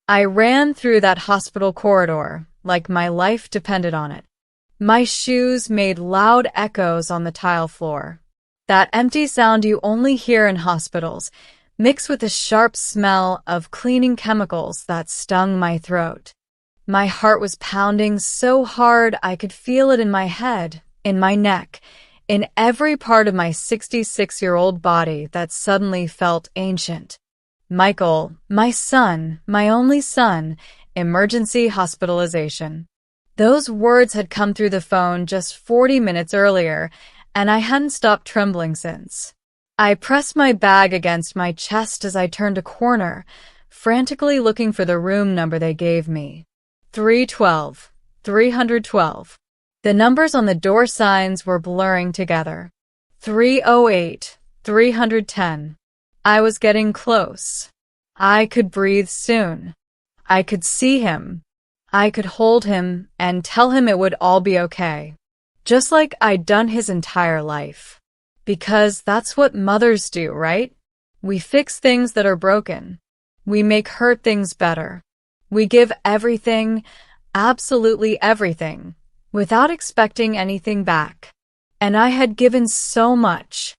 I ran through that hospital corridor like my life depended on it. My shoes made loud echoes on the tile floor. That empty sound you only hear in hospitals, mixed with the sharp smell of cleaning chemicals that stung my throat. My heart was pounding so hard I could feel it in my head, in my neck, in every part of my 66-year-old body that suddenly felt ancient. Michael, my son, my only son, emergency hospitalization. Those words had come through the phone just 40 minutes earlier, and I hadn't stopped trembling since. I pressed my bag against my chest as I turned a corner, frantically looking for the room number they gave me. 312. 312. The numbers on the door signs were blurring together. 308. 310. I was getting close. I could breathe soon. I could see him. I could hold him and tell him it would all be okay. Just like I'd done his entire life. Because that's what mothers do, right? We fix things that are broken. We make hurt things better. We give everything, absolutely everything, without expecting anything back. And I had given so much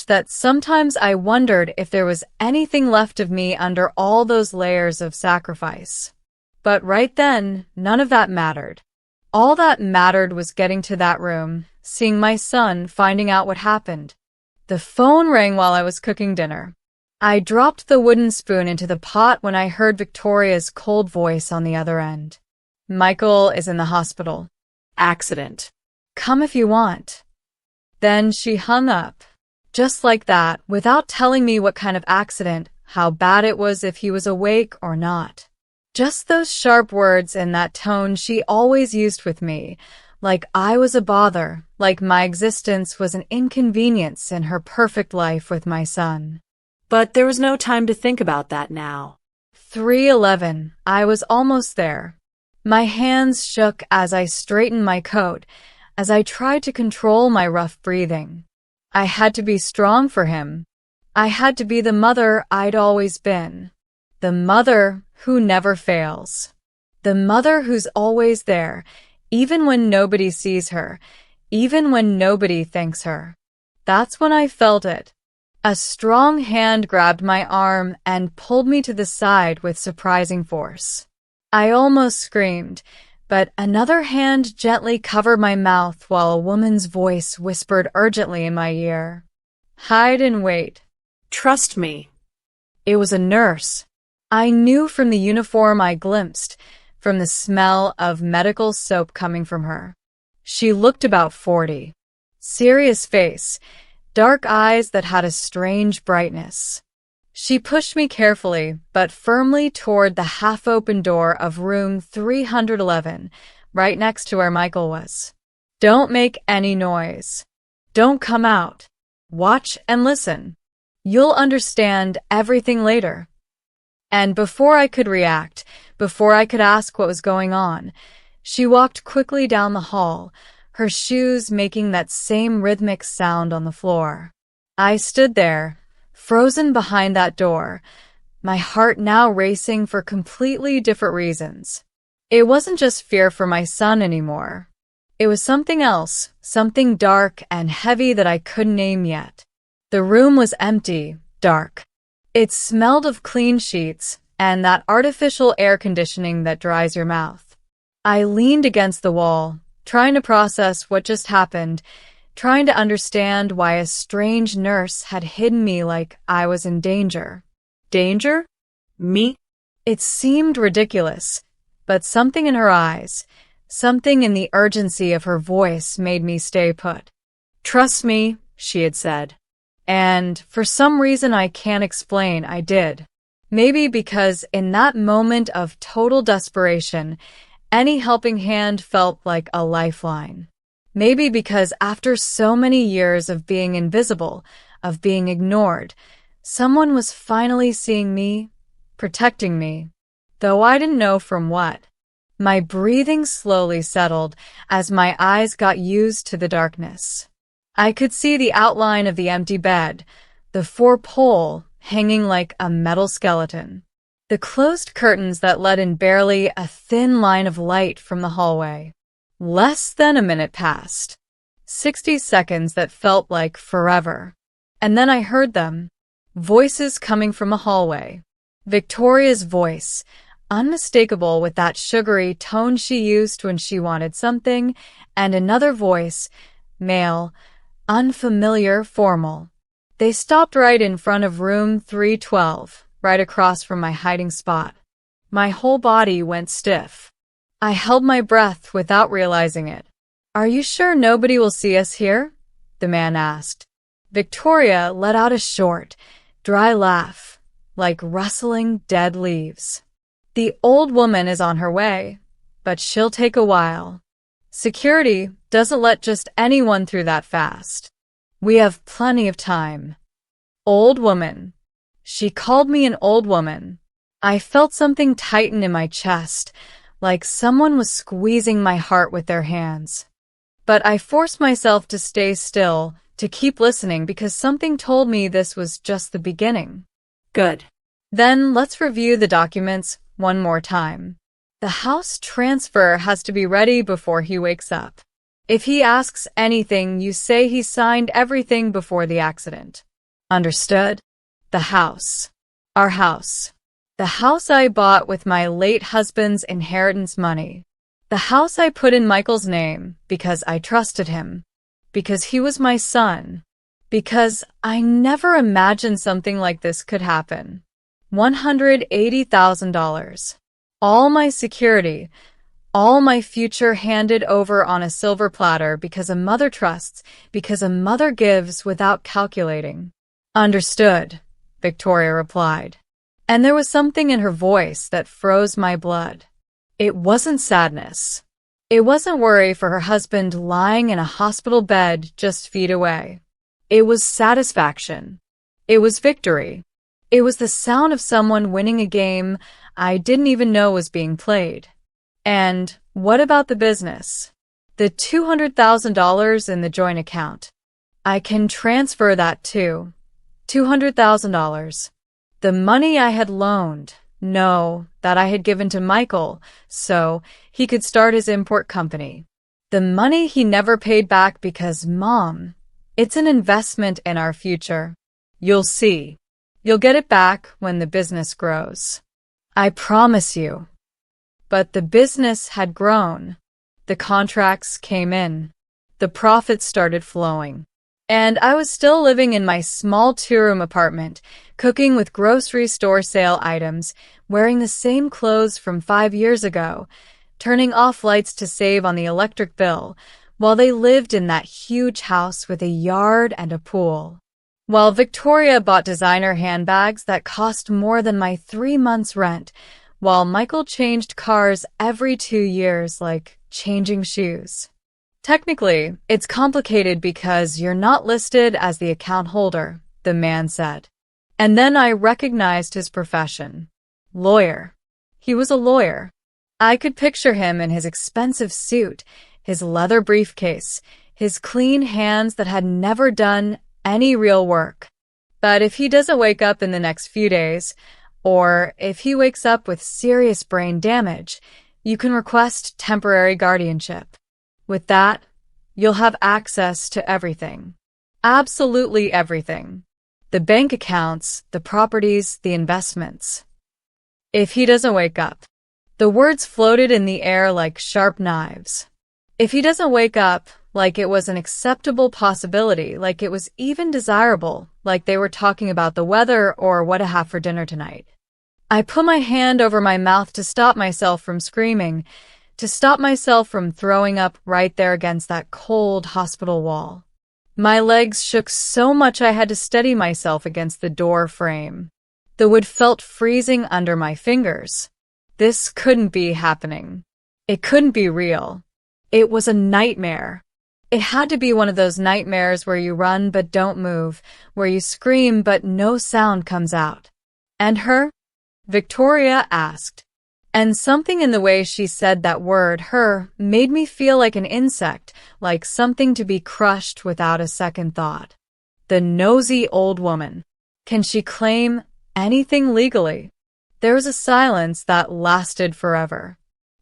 that sometimes I wondered if there was anything left of me under all those layers of sacrifice. But right then, none of that mattered. All that mattered was getting to that room, seeing my son, finding out what happened. The phone rang while I was cooking dinner. I dropped the wooden spoon into the pot when I heard Victoria's cold voice on the other end. Michael is in the hospital. Accident. Come if you want. Then she hung up. Just like that, without telling me what kind of accident, how bad it was, if he was awake or not. Just those sharp words and that tone she always used with me, like I was a bother, like my existence was an inconvenience in her perfect life with my son. But there was no time to think about that now. 3:11. I was almost there. My hands shook as I straightened my coat, as I tried to control my rough breathing. I had to be strong for him. I had to be the mother I'd always been. The mother who never fails. The mother who's always there, even when nobody sees her, even when nobody thanks her. That's when I felt it. A strong hand grabbed my arm and pulled me to the side with surprising force. I almost screamed, but another hand gently covered my mouth while a woman's voice whispered urgently in my ear. Hide and wait. Trust me. It was a nurse. I knew from the uniform I glimpsed, from the smell of medical soap coming from her. She looked about 40. Serious face, dark eyes that had a strange brightness. She pushed me carefully but firmly toward the half-open door of room 311, right next to where Michael was. Don't make any noise. Don't come out. Watch and listen. You'll understand everything later. And before I could react, before I could ask what was going on, she walked quickly down the hall, her shoes making that same rhythmic sound on the floor. I stood there, frozen behind that door, my heart now racing for completely different reasons. It wasn't just fear for my son anymore. It was something else, something dark and heavy that I couldn't name yet. The room was empty, dark. It smelled of clean sheets and that artificial air conditioning that dries your mouth. I leaned against the wall, trying to process what just happened, trying to understand why a strange nurse had hidden me like I was in danger. Danger? Me? It seemed ridiculous, but something in her eyes, something in the urgency of her voice made me stay put. Trust me, she had said. And for some reason I can't explain, I did. Maybe because in that moment of total desperation, any helping hand felt like a lifeline. Maybe because after so many years of being invisible, of being ignored, someone was finally seeing me, protecting me, though I didn't know from what. My breathing slowly settled as my eyes got used to the darkness. I could see the outline of the empty bed, the 4-pole hanging like a metal skeleton. The closed curtains that let in barely a thin line of light from the hallway. Less than a minute passed. 60 seconds that felt like forever. And then I heard them. Voices coming from a hallway. Victoria's voice, unmistakable with that sugary tone she used when she wanted something, and another voice, male, unfamiliar, formal. They stopped right in front of room 312, right across from my hiding spot. My whole body went stiff. I held my breath without realizing it. "Are you sure nobody will see us here?" the man asked. Victoria let out a short, dry laugh, like rustling dead leaves. "The old woman is on her way, but she'll take a while. Security doesn't let just anyone through that fast. We have plenty of time." Old woman. She called me an old woman. I felt something tighten in my chest, like someone was squeezing my heart with their hands. But I forced myself to stay still, to keep listening, because something told me this was just the beginning. Good. Then let's review the documents one more time. The house transfer has to be ready before he wakes up. If he asks anything, you say he signed everything before the accident. Understood? The house. Our house. The house I bought with my late husband's inheritance money. The house I put in Michael's name because I trusted him. Because he was my son. Because I never imagined something like this could happen. $180,000. All my security, all my future handed over on a silver platter because a mother trusts, because a mother gives without calculating. Understood, Victoria replied. And there was something in her voice that froze my blood. It wasn't sadness. It wasn't worry for her husband lying in a hospital bed just feet away. It was satisfaction. It was victory. It was the sound of someone winning a game I didn't even know was being played. And what about the business? The $200,000 in the joint account. I can transfer that too. $200,000. The money I had loaned, that I had given to Michael so he could start his import company. The money he never paid back because, Mom, it's an investment in our future. You'll see. You'll get it back when the business grows. I promise you. But the business had grown. The contracts came in. The profits started flowing. And I was still living in my small two-room apartment, cooking with grocery store sale items, wearing the same clothes from 5 years ago, turning off lights to save on the electric bill, while they lived in that huge house with a yard and a pool. While Victoria bought designer handbags that cost more than my 3 months' rent, while Michael changed cars every 2 years like changing shoes. Technically, it's complicated because you're not listed as the account holder, the man said. And then I recognized his profession. Lawyer. He was a lawyer. I could picture him in his expensive suit, his leather briefcase, his clean hands that had never done any real work. But if he doesn't wake up in the next few days, or if he wakes up with serious brain damage, you can request temporary guardianship. With that, you'll have access to everything. Absolutely everything. The bank accounts, the properties, the investments. If he doesn't wake up. The words floated in the air like sharp knives. If he doesn't wake up, like it was an acceptable possibility, like it was even desirable, like they were talking about the weather or what to have for dinner tonight. I put my hand over my mouth to stop myself from screaming, to stop myself from throwing up right there against that cold hospital wall. My legs shook so much I had to steady myself against the door frame. The wood felt freezing under my fingers. This couldn't be happening. It couldn't be real. It was a nightmare. It had to be one of those nightmares where you run but don't move, where you scream but no sound comes out. And her? Victoria asked. And something in the way she said that word, her, made me feel like an insect, like something to be crushed without a second thought. The nosy old woman. Can she claim anything legally? There was a silence that lasted forever.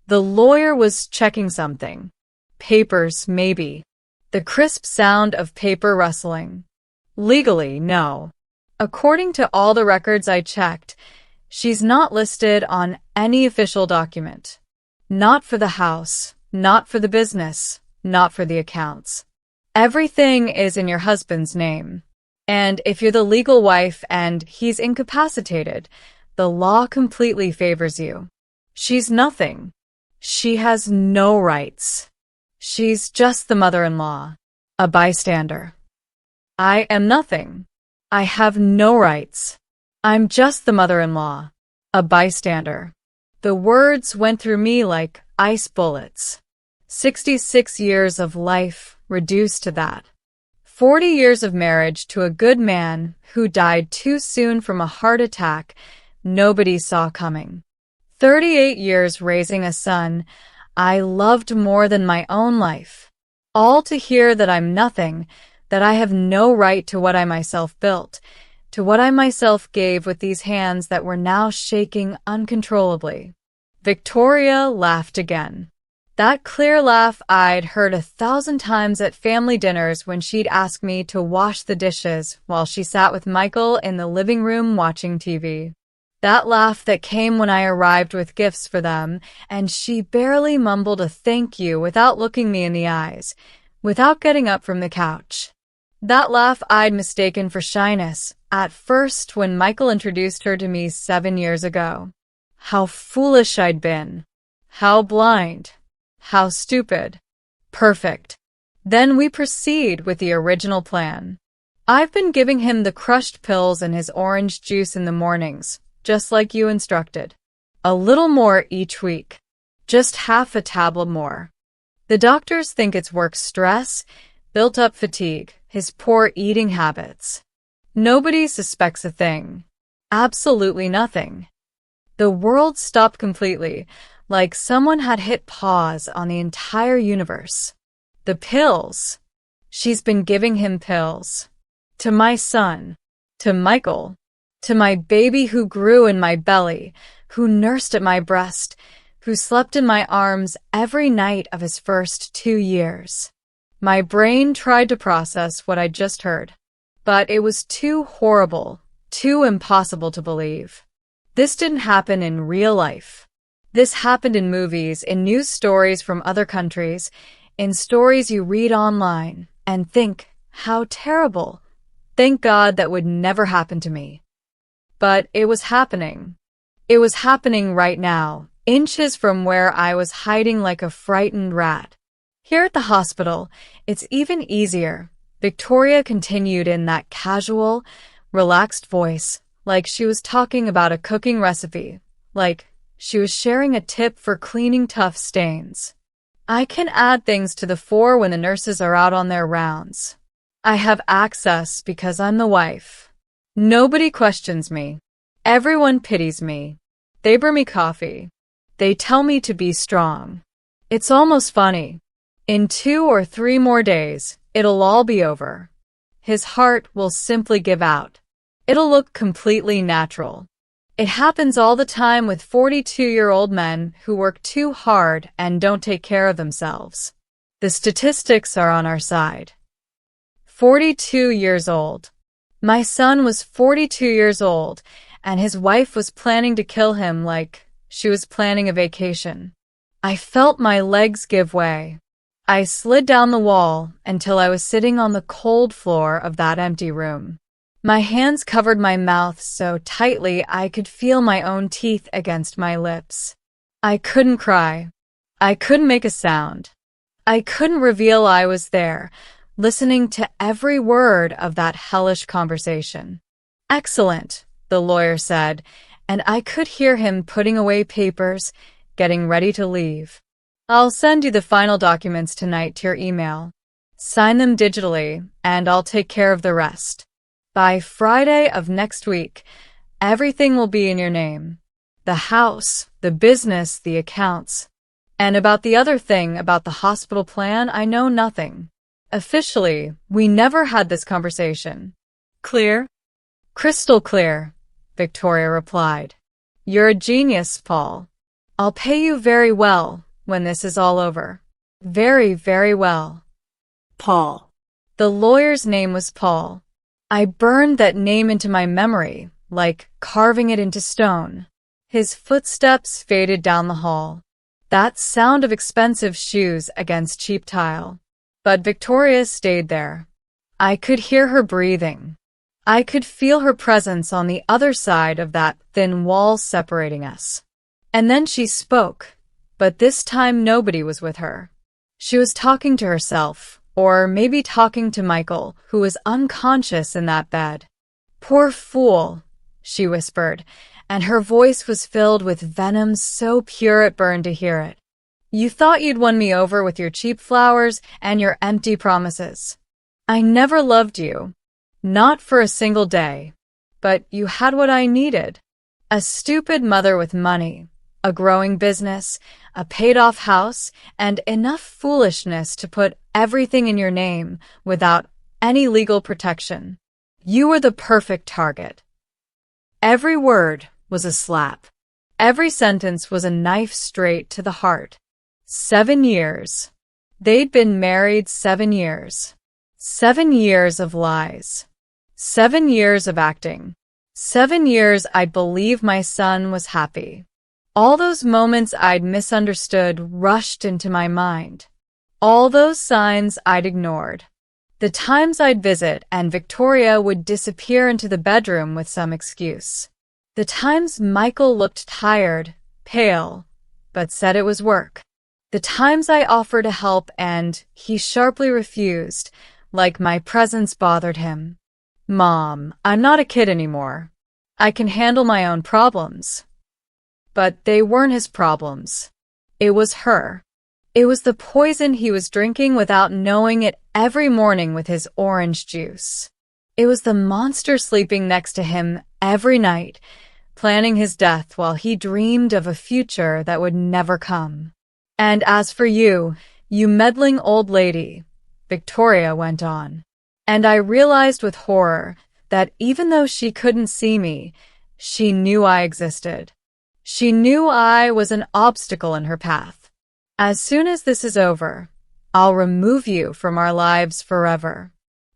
The lawyer was checking something. Papers, maybe. The crisp sound of paper rustling. Legally, no. According to all the records I checked, she's not listed on any official document. Not for the house, not for the business, not for the accounts. Everything is in your husband's name. And if you're the legal wife and he's incapacitated, the law completely favors you. She's nothing. She has no rights. She's just the mother-in-law, a bystander. I am nothing. I have no rights. I'm just the mother-in-law, a bystander. The words went through me like ice bullets. 66 years of life reduced to that. 40 years of marriage to a good man who died too soon from a heart attack nobody saw coming. 38 years raising a son I loved more than my own life. All to hear that I'm nothing, that I have no right to what I myself built, to what I myself gave with these hands that were now shaking uncontrollably. Victoria laughed again. That clear laugh I'd heard 1,000 times at family dinners when she'd ask me to wash the dishes while she sat with Michael in the living room watching TV. That laugh that came when I arrived with gifts for them, and she barely mumbled a thank you without looking me in the eyes, without getting up from the couch. That laugh I'd mistaken for shyness, at first when Michael introduced her to me 7 years ago. How foolish I'd been. How blind. How stupid. Perfect. Then we proceed with the original plan. I've been giving him the crushed pills and his orange juice in the mornings, just like you instructed. A little more each week. Just half a tablet more. The doctors think it's work stress, built-up fatigue, his poor eating habits. Nobody suspects a thing. Absolutely nothing. The world stopped completely, like someone had hit pause on the entire universe. The pills. She's been giving him pills. To my son. To Michael. To my baby who grew in my belly, who nursed at my breast, who slept in my arms every night of his first 2 years. My brain tried to process what I'd just heard, but it was too horrible, too impossible to believe. This didn't happen in real life. This happened in movies, in news stories from other countries, in stories you read online, and think, how terrible. Thank God that would never happen to me. But it was happening. It was happening right now, inches from where I was hiding like a frightened rat. Here at the hospital, it's even easier. Victoria continued in that casual, relaxed voice, like she was talking about a cooking recipe, like she was sharing a tip for cleaning tough stains. I can add things to the fore when the nurses are out on their rounds. I have access because I'm the wife. Nobody questions me. Everyone pities me. They bring me coffee. They tell me to be strong. It's almost funny. In 2 or 3 more days, it'll all be over. His heart will simply give out. It'll look completely natural. It happens all the time with 42-year-old men who work too hard and don't take care of themselves. The statistics are on our side. 42 years old. My son was 42 years old, and his wife was planning to kill him like she was planning a vacation. I felt my legs give way. I slid down the wall until I was sitting on the cold floor of that empty room. My hands covered my mouth so tightly I could feel my own teeth against my lips. I couldn't cry. I couldn't make a sound. I couldn't reveal I was there, listening to every word of that hellish conversation. Excellent, the lawyer said, and I could hear him putting away papers, getting ready to leave. I'll send you the final documents tonight to your email. Sign them digitally, and I'll take care of the rest. By Friday of next week, everything will be in your name. The house, the business, the accounts. And about the other thing about the hospital plan, I know nothing. Officially, we never had this conversation. Clear? Crystal clear, Victoria replied. You're a genius, Paul. I'll pay you very well when this is all over. Very, very well. Paul. The lawyer's name was Paul. I burned that name into my memory, like carving it into stone. His footsteps faded down the hall. That sound of expensive shoes against cheap tile. But Victoria stayed there. I could hear her breathing. I could feel her presence on the other side of that thin wall separating us. And then she spoke, but this time nobody was with her. She was talking to herself, or maybe talking to Michael, who was unconscious in that bed. "Poor fool," she whispered, and her voice was filled with venom so pure it burned to hear it. "You thought you'd won me over with your cheap flowers and your empty promises. I never loved you. Not for a single day. But you had what I needed. A stupid mother with money, a growing business, a paid-off house, and enough foolishness to put everything in your name without any legal protection. You were the perfect target." Every word was a slap. Every sentence was a knife straight to the heart. 7 years. They'd been married 7 years. 7 years of lies. 7 years of acting. 7 years I'd believe my son was happy. All those moments I'd misunderstood rushed into my mind. All those signs I'd ignored. The times I'd visit and Victoria would disappear into the bedroom with some excuse. The times Michael looked tired, pale, but said it was work. The times I offered to help and he sharply refused, like my presence bothered him. "Mom, I'm not a kid anymore. I can handle my own problems." But they weren't his problems. It was her. It was the poison he was drinking without knowing it every morning with his orange juice. It was the monster sleeping next to him every night, planning his death while he dreamed of a future that would never come. "And as for you, you meddling old lady," Victoria went on. And I realized with horror that even though she couldn't see me, she knew I existed. She knew I was an obstacle in her path. "As soon as this is over, I'll remove you from our lives forever.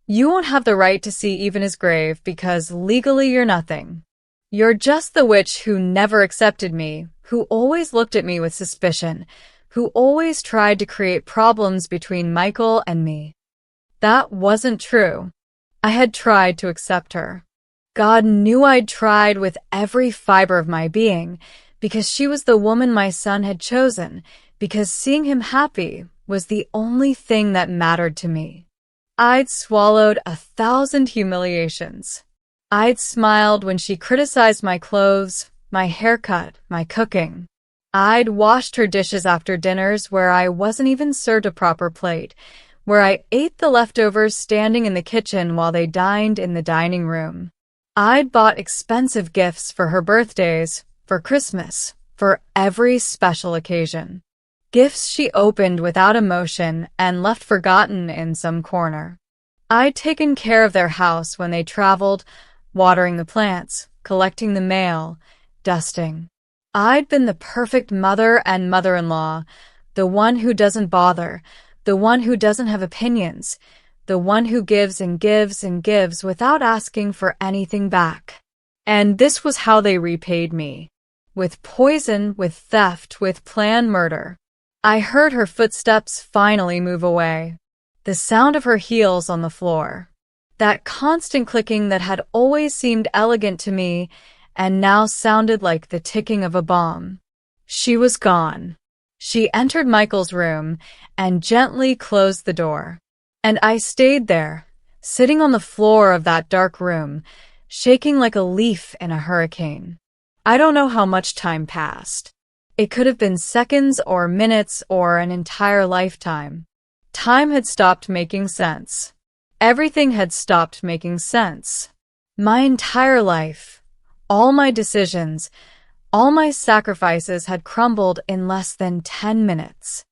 You won't have the right to see even his grave because legally you're nothing. You're just the witch who never accepted me, who always looked at me with suspicion, who always tried to create problems between Michael and me." That wasn't true. I had tried to accept her. God knew I'd tried with every fiber of my being, because she was the woman my son had chosen, because seeing him happy was the only thing that mattered to me. I'd swallowed 1,000 humiliations. I'd smiled when she criticized my clothes, my haircut, my cooking. I'd washed her dishes after dinners where I wasn't even served a proper plate, where I ate the leftovers standing in the kitchen while they dined in the dining room. I'd bought expensive gifts for her birthdays, for Christmas, for every special occasion. Gifts she opened without emotion and left forgotten in some corner. I'd taken care of their house when they traveled, watering the plants, collecting the mail, dusting. I'd been the perfect mother and mother-in-law, the one who doesn't bother, the one who doesn't have opinions, the one who gives and gives and gives without asking for anything back. And this was how they repaid me. With poison, with theft, with planned murder. I heard her footsteps finally move away. The sound of her heels on the floor. That constant clicking that had always seemed elegant to me and now sounded like the ticking of a bomb. She was gone. She entered Michael's room and gently closed the door. And I stayed there, sitting on the floor of that dark room, shaking like a leaf in a hurricane. I don't know how much time passed. It could have been seconds or minutes or an entire lifetime. Time had stopped making sense. Everything had stopped making sense. My entire life, all my decisions, all my sacrifices had crumbled in less than 10 minutes.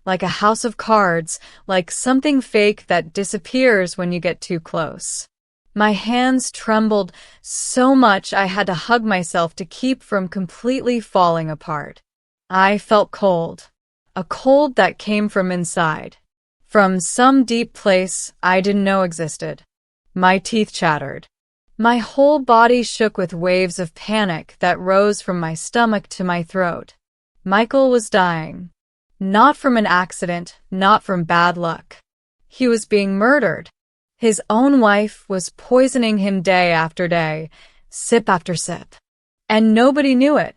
Like a house of cards, like something fake that disappears when you get too close. My hands trembled so much I had to hug myself to keep from completely falling apart. I felt cold, a cold that came from inside, from some deep place I didn't know existed. My teeth chattered. My whole body shook with waves of panic that rose from my stomach to my throat. Michael was dying. Not from an accident, not from bad luck. He was being murdered. His own wife was poisoning him day after day, sip after sip. And nobody knew it.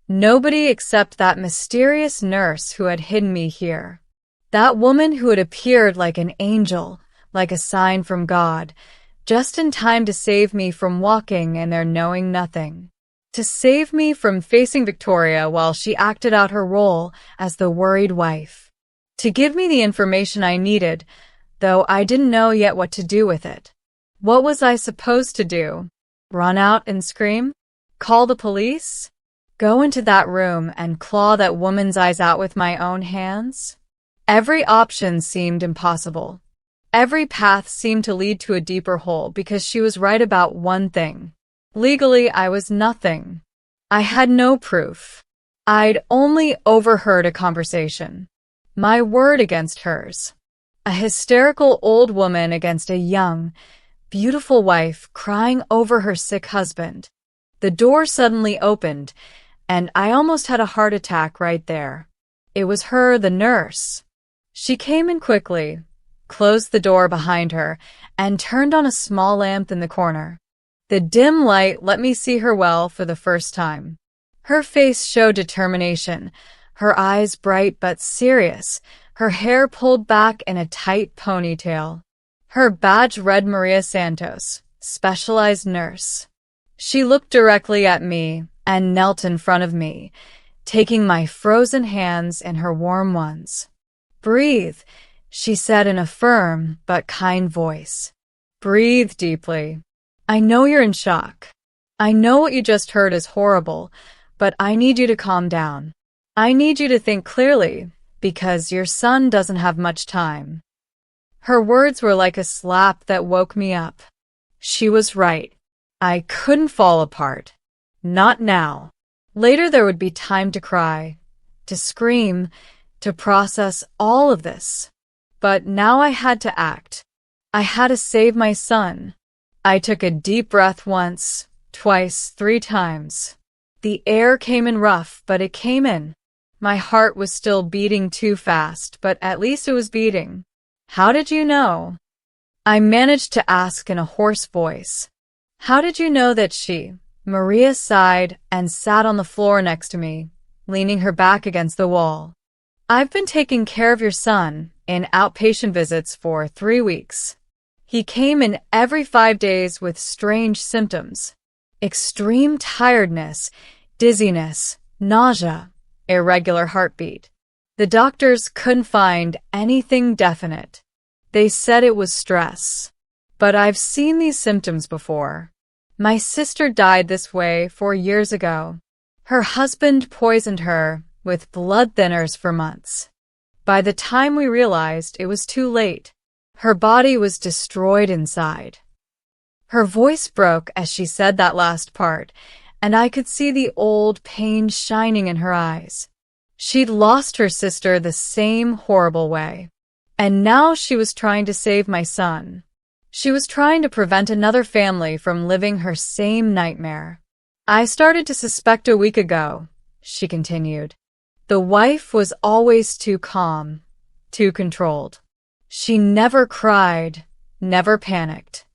Nobody except that mysterious nurse who had hidden me here. That woman who had appeared like an angel, like a sign from God, just in time to save me from walking in there knowing nothing. To save me from facing Victoria while she acted out her role as the worried wife. To give me the information I needed, though I didn't know yet what to do with it. What was I supposed to do? Run out and scream? Call the police? Go into that room and claw that woman's eyes out with my own hands? Every option seemed impossible. Every path seemed to lead to a deeper hole because she was right about one thing. Legally, I was nothing. I had no proof. I'd only overheard a conversation. My word against hers. A hysterical old woman against a young, beautiful wife crying over her sick husband. The door suddenly opened, and I almost had a heart attack right there. It was her, the nurse. She came in quickly, closed the door behind her, and turned on a small lamp in the corner. The dim light let me see her well for the first time. Her face showed determination, her eyes bright but serious, her hair pulled back in a tight ponytail. Her badge read Maria Santos, specialized nurse. She looked directly at me and knelt in front of me, taking my frozen hands in her warm ones. "Breathe," she said in a firm but kind voice. "Breathe deeply. I know you're in shock. I know what you just heard is horrible, but I need you to calm down. I need you to think clearly, because your son doesn't have much time." Her words were like a slap that woke me up. She was right. I couldn't fall apart. Not now. Later there would be time to cry, to scream, to process all of this. But now I had to act. I had to save my son. I took a deep breath once, twice, 3 times. The air came in rough, but it came in. My heart was still beating too fast, but at least it was beating. "How did you know?" I managed to ask in a hoarse voice. "How did you know that she?" Maria sighed and sat on the floor next to me, leaning her back against the wall. "I've been taking care of your son in outpatient visits for 3 weeks. He came in every 5 days with strange symptoms. Extreme tiredness, dizziness, nausea, irregular heartbeat. The doctors couldn't find anything definite. They said it was stress. But I've seen these symptoms before. My sister died this way 4 years ago. Her husband poisoned her with blood thinners for months. By the time we realized, it was too late. Her body was destroyed inside." Her voice broke as she said that last part, and I could see the old pain shining in her eyes. She'd lost her sister the same horrible way. And now she was trying to save my son. She was trying to prevent another family from living her same nightmare. "I started to suspect a week ago," she continued. "The wife was always too calm, too controlled. She never cried, never panicked.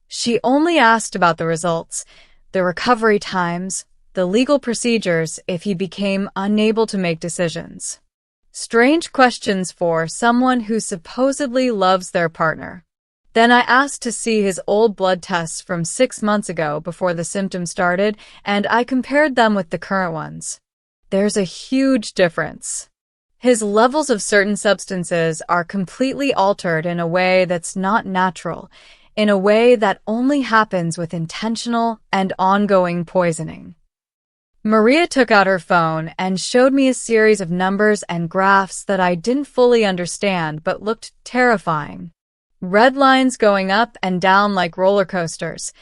She only asked about the results, the recovery times, the legal procedures if he became unable to make decisions. Strange questions for someone who supposedly loves their partner. Then I asked to see his old blood tests from 6 months ago before the symptoms started, and I compared them with the current ones. There's a huge difference. His levels of certain substances are completely altered in a way that's not natural, in a way that only happens with intentional and ongoing poisoning." Maria took out her phone and showed me a series of numbers and graphs that I didn't fully understand but looked terrifying. Red lines going up and down like roller coasters.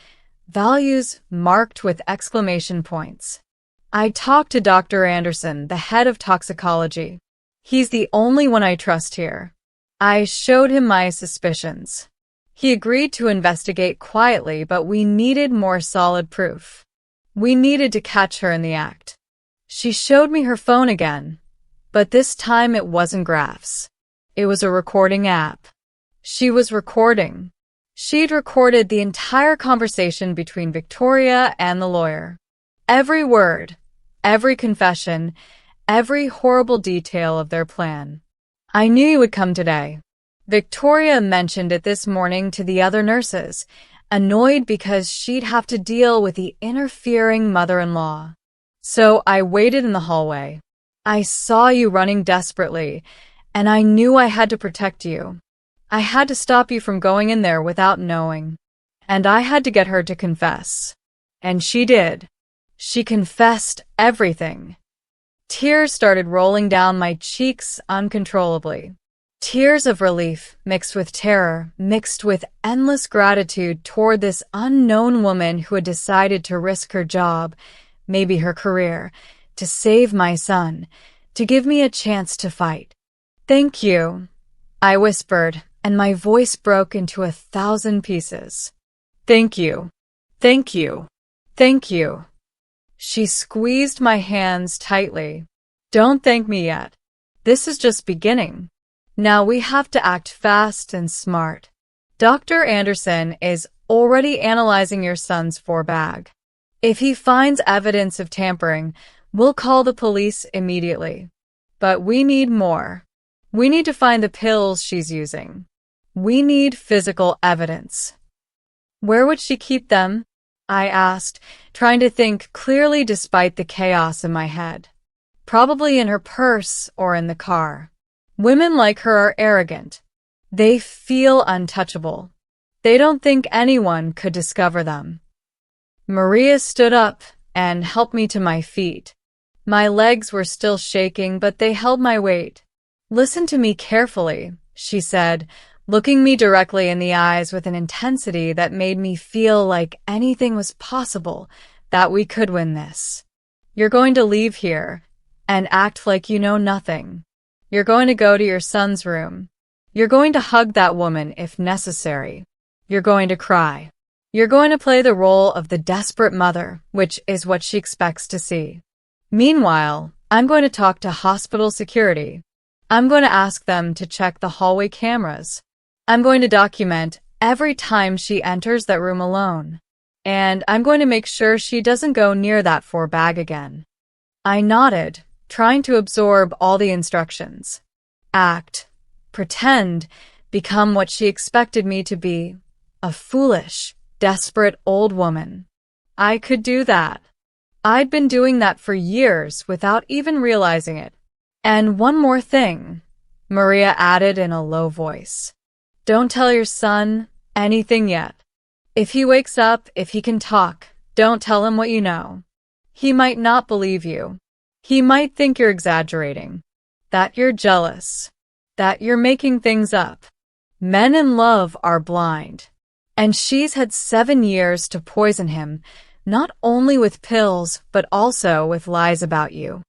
Values marked with exclamation points. I talked to Dr. Anderson, the head of toxicology. He's the only one I trust here. I showed him my suspicions. He agreed to investigate quietly, but we needed more solid proof. We needed to catch her in the act. She showed me her phone again, but this time it wasn't graphs. It was a recording app. She was recording. She'd recorded the entire conversation between Victoria and the lawyer. Every word, every confession, every horrible detail of their plan. I knew you would come today. Victoria mentioned it this morning to the other nurses, annoyed because she'd have to deal with the interfering mother-in-law. So I waited in the hallway. I saw you running desperately, and I knew I had to protect you. I had to stop you from going in there without knowing. And I had to get her to confess. And she did. She confessed everything. Tears started rolling down my cheeks uncontrollably. Tears of relief mixed with terror, mixed with endless gratitude toward this unknown woman who had decided to risk her job, maybe her career, to save my son, to give me a chance to fight. Thank you, I whispered, and my voice broke into 1,000 pieces. Thank you. Thank you. Thank you. She squeezed my hands tightly. Don't thank me yet. This is just beginning. Now we have to act fast and smart. Dr. Anderson is already analyzing your son's bag. If he finds evidence of tampering, we'll call the police immediately. But we need more. We need to find the pills she's using. We need physical evidence. Where would she keep them? I asked, trying to think clearly despite the chaos in my head. Probably in her purse or in the car. Women like her are arrogant. They feel untouchable. They don't think anyone could discover them. Maria stood up and helped me to my feet. My legs were still shaking, but they held my weight. Listen to me carefully, she said, looking me directly in the eyes with an intensity that made me feel like anything was possible, that we could win this. You're going to leave here and act like you know nothing. You're going to go to your son's room. You're going to hug that woman if necessary. You're going to cry. You're going to play the role of the desperate mother, which is what she expects to see. Meanwhile, I'm going to talk to hospital security. I'm going to ask them to check the hallway cameras. I'm going to document every time she enters that room alone. And I'm going to make sure she doesn't go near that bag again. I nodded, trying to absorb all the instructions. Act, pretend, become what she expected me to be, a foolish, desperate old woman. I could do that. I'd been doing that for years without even realizing it. And one more thing, Maria added in a low voice. Don't tell your son anything yet. If he wakes up, if he can talk, don't tell him what you know. He might not believe you. He might think you're exaggerating, that you're jealous, that you're making things up. Men in love are blind. And she's had 7 years to poison him, not only with pills, but also with lies about you.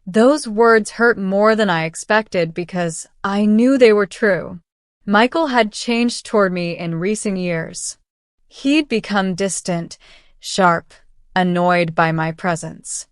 Those words hurt more than I expected because I knew they were true. Michael had changed toward me in recent years. He'd become distant, sharp, annoyed by my presence.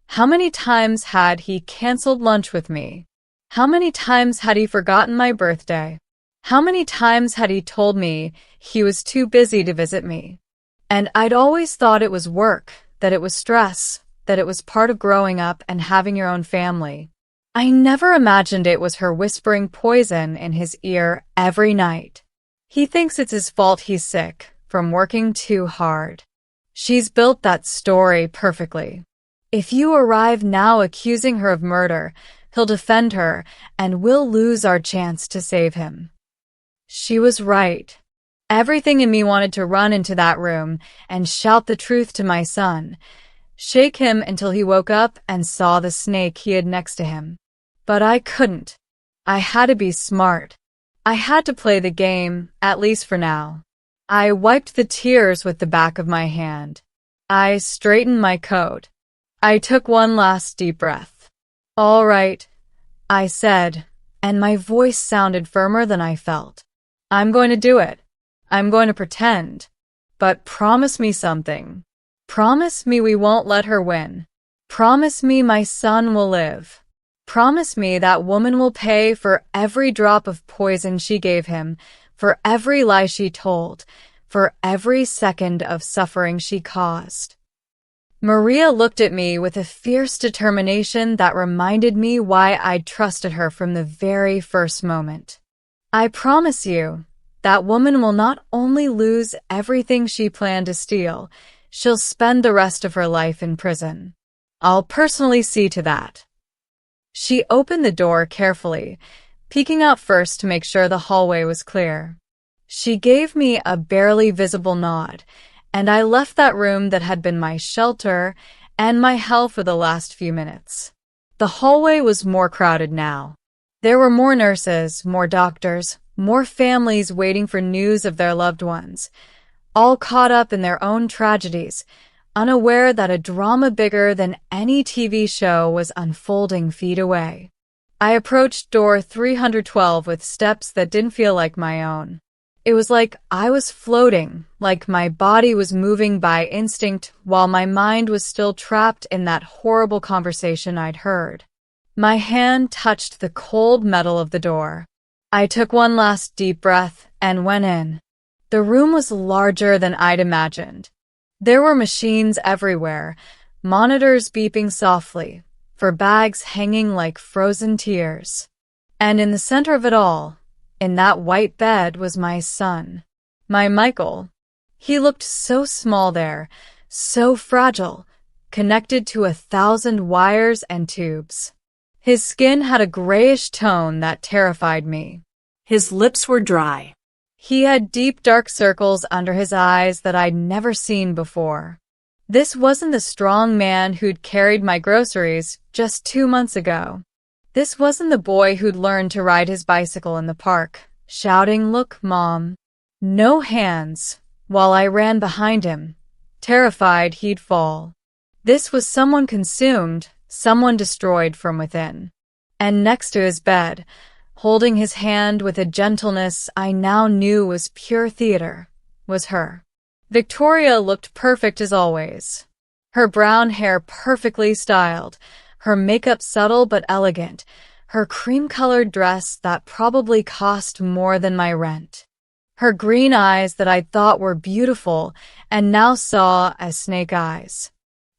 How many times had he canceled lunch with me? How many times had he forgotten my birthday? How many times had he told me he was too busy to visit me? And I'd always thought it was work, that it was stress, that it was part of growing up and having your own family. I never imagined it was her whispering poison in his ear every night. He thinks it's his fault he's sick, from working too hard. She's built that story perfectly. If you arrive now accusing her of murder, he'll defend her, and we'll lose our chance to save him. She was right. Everything in me wanted to run into that room and shout the truth to my son, shake him until he woke up and saw the snake he had next to him. But I couldn't. I had to be smart. I had to play the game, at least for now. I wiped the tears with the back of my hand. I straightened my coat. I took one last deep breath. All right, I said, and my voice sounded firmer than I felt. I'm going to do it. I'm going to pretend. But promise me something. Promise me we won't let her win. Promise me my son will live. Promise me that woman will pay for every drop of poison she gave him, for every lie she told, for every second of suffering she caused. Maria looked at me with a fierce determination that reminded me why I'd trusted her from the very first moment. I promise you, that woman will not only lose everything she planned to steal, she'll spend the rest of her life in prison. I'll personally see to that. She opened the door carefully, peeking out first to make sure the hallway was clear. She gave me a barely visible nod, and I left that room that had been my shelter and my hell for the last few minutes. The hallway was more crowded now. There were more nurses, more doctors, more families waiting for news of their loved ones, all caught up in their own tragedies, unaware that a drama bigger than any TV show was unfolding feet away. I approached door 312 with steps that didn't feel like my own. It was like I was floating, like my body was moving by instinct while my mind was still trapped in that horrible conversation I'd heard. My hand touched the cold metal of the door. I took one last deep breath and went in. The room was larger than I'd imagined. There were machines everywhere, monitors beeping softly, for bags hanging like frozen tears. And in the center of it all, in that white bed, was my son, my Michael. He looked so small there, so fragile, connected to 1,000 wires and tubes. His skin had a grayish tone that terrified me. His lips were dry. He had deep dark circles under his eyes that I'd never seen before. This wasn't the strong man who'd carried my groceries just 2 months ago. This wasn't the boy who'd learned to ride his bicycle in the park, shouting, "Look, Mom." No hands, while I ran behind him, terrified he'd fall. This was someone consumed, someone destroyed from within. And next to his bed, holding his hand with a gentleness I now knew was pure theater, was her. Victoria looked perfect as always. Her brown hair perfectly styled, her makeup subtle but elegant, her cream-colored dress that probably cost more than my rent. Her green eyes that I thought were beautiful and now saw as snake eyes.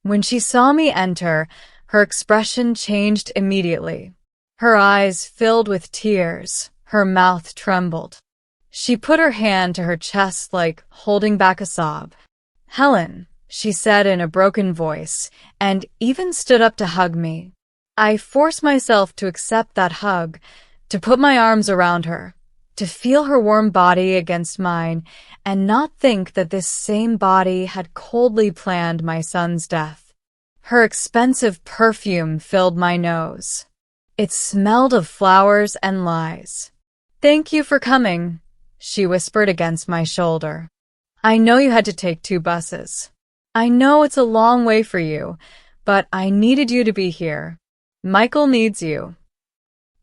When she saw me enter, her expression changed immediately. Her eyes filled with tears, her mouth trembled. She put her hand to her chest like holding back a sob. "Helen," she said in a broken voice, and even stood up to hug me. I forced myself to accept that hug, to put my arms around her, to feel her warm body against mine, and not think that this same body had coldly planned my son's death. Her expensive perfume filled my nose. It smelled of flowers and lies. "Thank you for coming," she whispered against my shoulder. "I know you had to take 2 buses. I know it's a long way for you, but I needed you to be here. Michael needs you."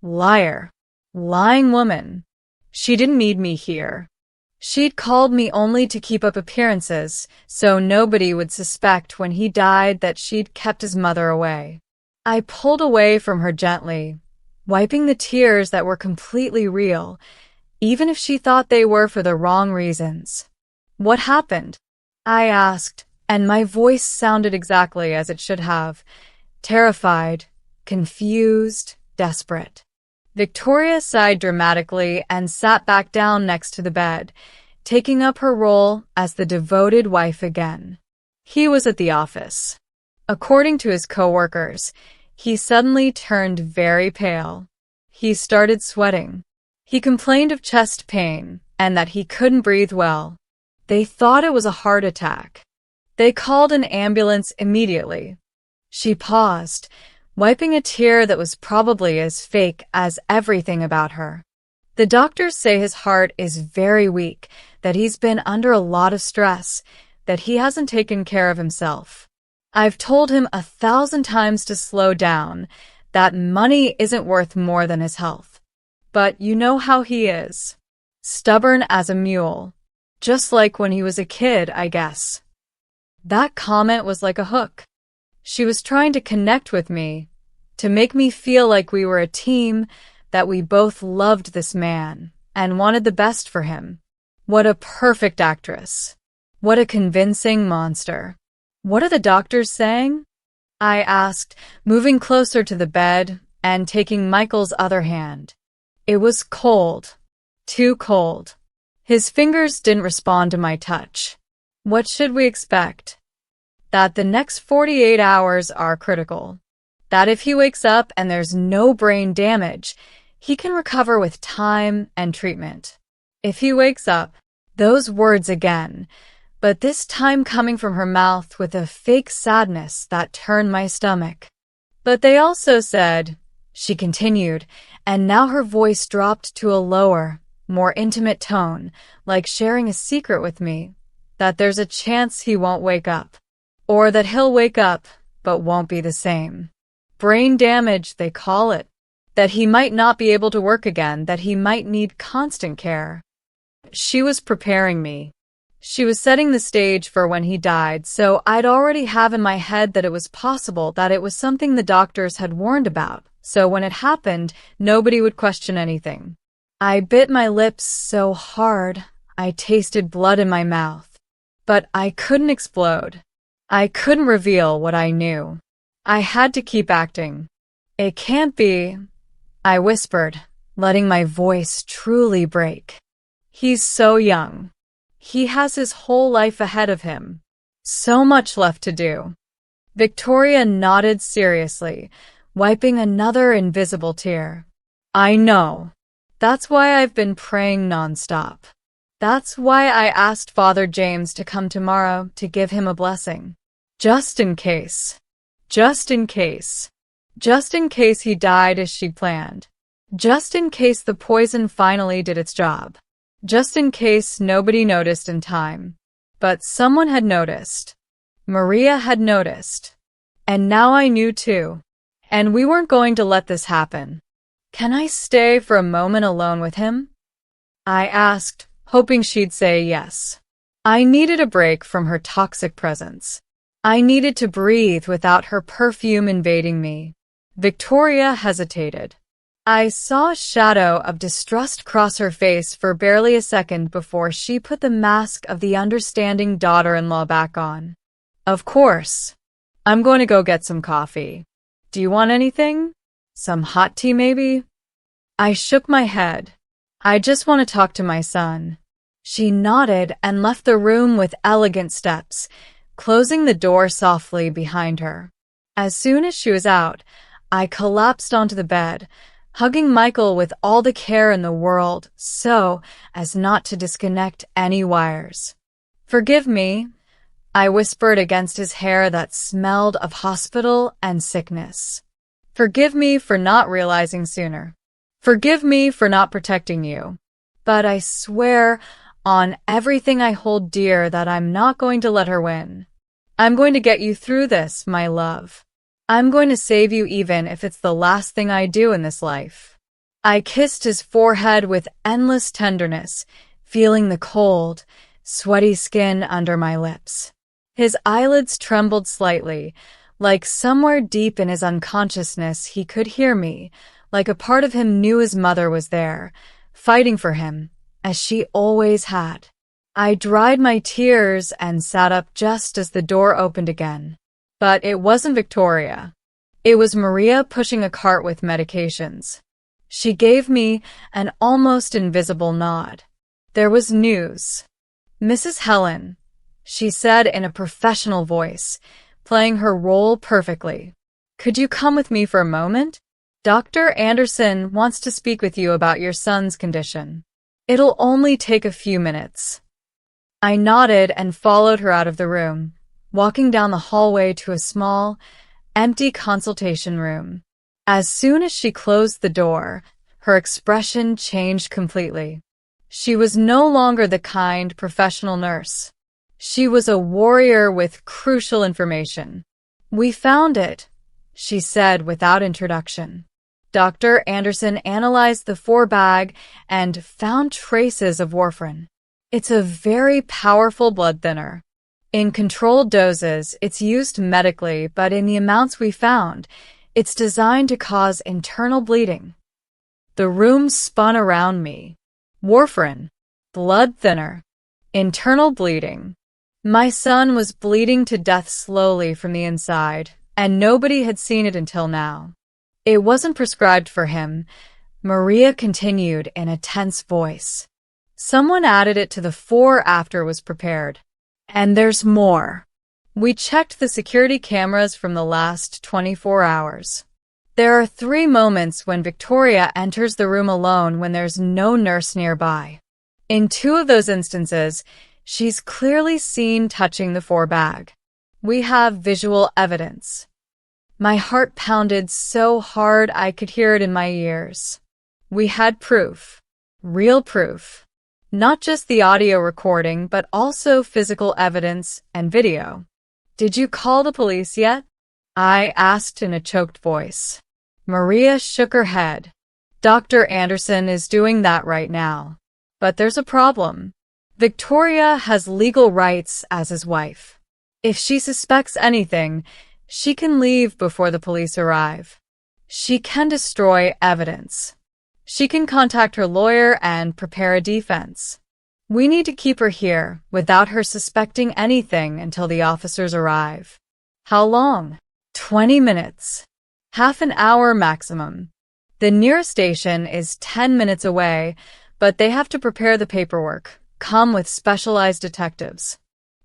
Liar. Lying woman. She didn't need me here. She'd called me only to keep up appearances, so nobody would suspect when he died that she'd kept his mother away. I pulled away from her gently, wiping the tears that were completely real, even if she thought they were for the wrong reasons. "What happened?" I asked, and my voice sounded exactly as it should have, terrified, confused, desperate. Victoria sighed dramatically and sat back down next to the bed, taking up her role as the devoted wife again. He was at the office. According to his coworkers, he suddenly turned very pale. He started sweating. He complained of chest pain and that he couldn't breathe well. They thought it was a heart attack. They called an ambulance immediately. She paused, wiping a tear that was probably as fake as everything about her. The doctors say his heart is very weak, that he's been under a lot of stress, that he hasn't taken care of himself. I've told him 1,000 times to slow down, that money isn't worth more than his health. But you know how he is. Stubborn as a mule. Just like when he was a kid, I guess. That comment was like a hook. She was trying to connect with me, to make me feel like we were a team, that we both loved this man and wanted the best for him. What a perfect actress. What a convincing monster. What are the doctors saying? I asked, moving closer to the bed and taking Michael's other hand. It was cold. Too cold. His fingers didn't respond to my touch. What should we expect? That the next 48 hours are critical. That if he wakes up and there's no brain damage, he can recover with time and treatment. If he wakes up, those words again, but this time coming from her mouth with a fake sadness that turned my stomach. But they also said, she continued, and now her voice dropped to a lower, more intimate tone, like sharing a secret with me, that there's a chance he won't wake up. Or that he'll wake up, but won't be the same. Brain damage, they call it. That he might not be able to work again, that he might need constant care. She was preparing me. She was setting the stage for when he died, so I'd already have in my head that it was possible, that it was something the doctors had warned about, so when it happened, nobody would question anything. I bit my lips so hard, I tasted blood in my mouth. But I couldn't explode. I couldn't reveal what I knew. I had to keep acting. It can't be, I whispered, letting my voice truly break. He's so young. He has his whole life ahead of him. So much left to do. Victoria nodded seriously, wiping another invisible tear. I know. That's why I've been praying nonstop. That's why I asked Father James to come tomorrow to give him a blessing. Just in case. Just in case. Just in case he died as she planned. Just in case the poison finally did its job. Just in case nobody noticed in time. But someone had noticed. Maria had noticed. And now I knew too. And we weren't going to let this happen. Can I stay for a moment alone with him? I asked, hoping she'd say yes. I needed a break from her toxic presence. I needed to breathe without her perfume invading me. Victoria hesitated. I saw a shadow of distrust cross her face for barely a second before she put the mask of the understanding daughter-in-law back on. Of course. I'm going to go get some coffee. Do you want anything? Some hot tea, maybe? I shook my head. I just want to talk to my son. She nodded and left the room with elegant steps, closing the door softly behind her. As soon as she was out, I collapsed onto the bed, hugging Michael with all the care in the world so as not to disconnect any wires. Forgive me, I whispered against his hair that smelled of hospital and sickness. Forgive me for not realizing sooner. Forgive me for not protecting you. But I swear on everything I hold dear that I'm not going to let her win. I'm going to get you through this, my love. I'm going to save you even if it's the last thing I do in this life. I kissed his forehead with endless tenderness, feeling the cold, sweaty skin under my lips. His eyelids trembled slightly, like somewhere deep in his unconsciousness he could hear me, like a part of him knew his mother was there, fighting for him, as she always had. I dried my tears and sat up just as the door opened again. But it wasn't Victoria. It was Maria pushing a cart with medications. She gave me an almost invisible nod. There was news. Mrs. Helen, she said in a professional voice, playing her role perfectly. Could you come with me for a moment? Dr. Anderson wants to speak with you about your son's condition. It'll only take a few minutes. I nodded and followed her out of the room, walking down the hallway to a small, empty consultation room. As soon as she closed the door, Her expression changed completely. She was no longer the kind, professional nurse. She was a warrior with crucial information. "We found it," she said without introduction. Dr. Anderson analyzed the 4-bag and found traces of warfarin. It's a very powerful blood thinner. In controlled doses, it's used medically, but in the amounts we found, it's designed to cause internal bleeding. The room spun around me. Warfarin, blood thinner, internal bleeding. My son was bleeding to death slowly from the inside, and nobody had seen it until now. It wasn't prescribed for him, Maria continued in a tense voice. Someone added it to the 4 after it was prepared. And there's more. We checked the security cameras from the last 24 hours. There are 3 moments when Victoria enters the room alone when there's no nurse nearby. In 2 of those instances, she's clearly seen touching the 4-bag. We have visual evidence. My heart pounded so hard I could hear it in my ears. We had proof. Real proof. Not just the audio recording, but also physical evidence and video. "Did you call the police yet?" I asked in a choked voice. Maria shook her head. "Dr. Anderson is doing that right now. But there's a problem. Victoria has legal rights as his wife. If she suspects anything, she can leave before the police arrive. She can destroy evidence. She can contact her lawyer and prepare a defense. We need to keep her here without her suspecting anything until the officers arrive." "How long?" 20 minutes. Half an hour maximum. The nearest station is 10 minutes away, but they have to prepare the paperwork, come with specialized detectives.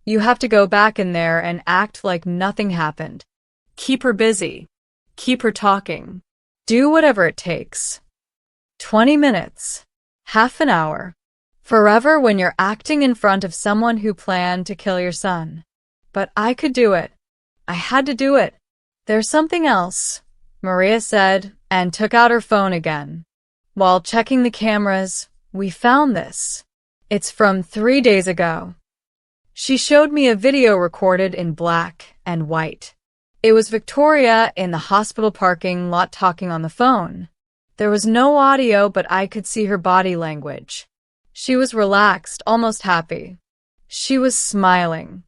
You have to go back in there and act like nothing happened. Keep her busy. Keep her talking. Do whatever it takes. 20 minutes. Half an hour. Forever when you're acting in front of someone who planned to kill your son. But I could do it. I had to do it. "There's something else," Maria said, and took out her phone again. "While checking the cameras, we found this. It's from 3 days ago." She showed me a video recorded in black and white. It was Victoria in the hospital parking lot talking on the phone. There was no audio, but I could see her body language. She was relaxed, almost happy. She was smiling.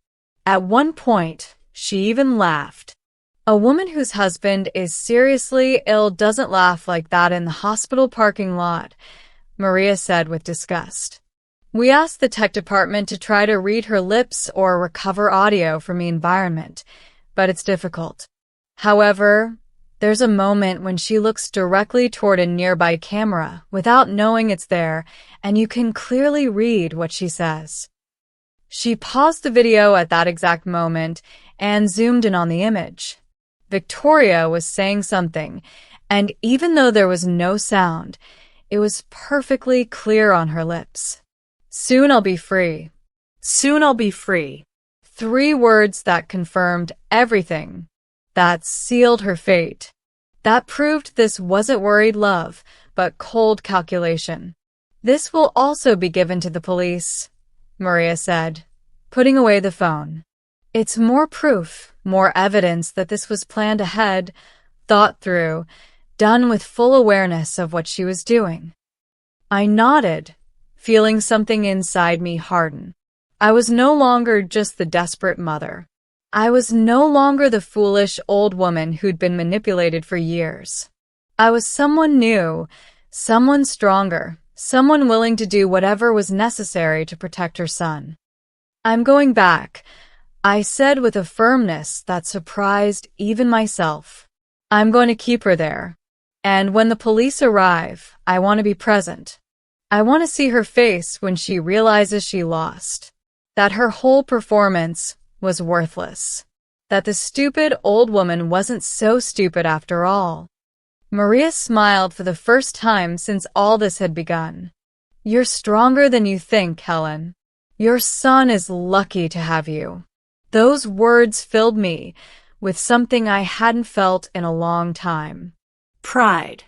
At one point, she even laughed. A woman whose husband is seriously ill doesn't laugh like that in the hospital parking lot, Maria said with disgust. We asked the tech department to try to read her lips or recover audio from the environment, but it's difficult. However, there's a moment when she looks directly toward a nearby camera without knowing it's there, and you can clearly read what she says. She paused the video at that exact moment and zoomed in on the image. Victoria was saying something, and even though there was no sound, it was perfectly clear on her lips. "Soon I'll be free. Soon I'll be free." 3 words that confirmed everything. That sealed her fate. That proved this wasn't worried love, but cold calculation. "This will also be given to the police," Maria said, putting away the phone. "It's more proof, more evidence that this was planned ahead, thought through, done with full awareness of what she was doing." I nodded, feeling something inside me harden. I was no longer just the desperate mother. I was no longer the foolish old woman who'd been manipulated for years. I was someone new, someone stronger, someone willing to do whatever was necessary to protect her son. "I'm going back," I said with a firmness that surprised even myself. "I'm going to keep her there. And when the police arrive, I want to be present. I want to see her face when she realizes she lost. That her whole performance was worthless. That the stupid old woman wasn't so stupid after all." Maria smiled for the first time since all this had begun. "You're stronger than you think, Helen. Your son is lucky to have you." Those words filled me with something I hadn't felt in a long time. Pride.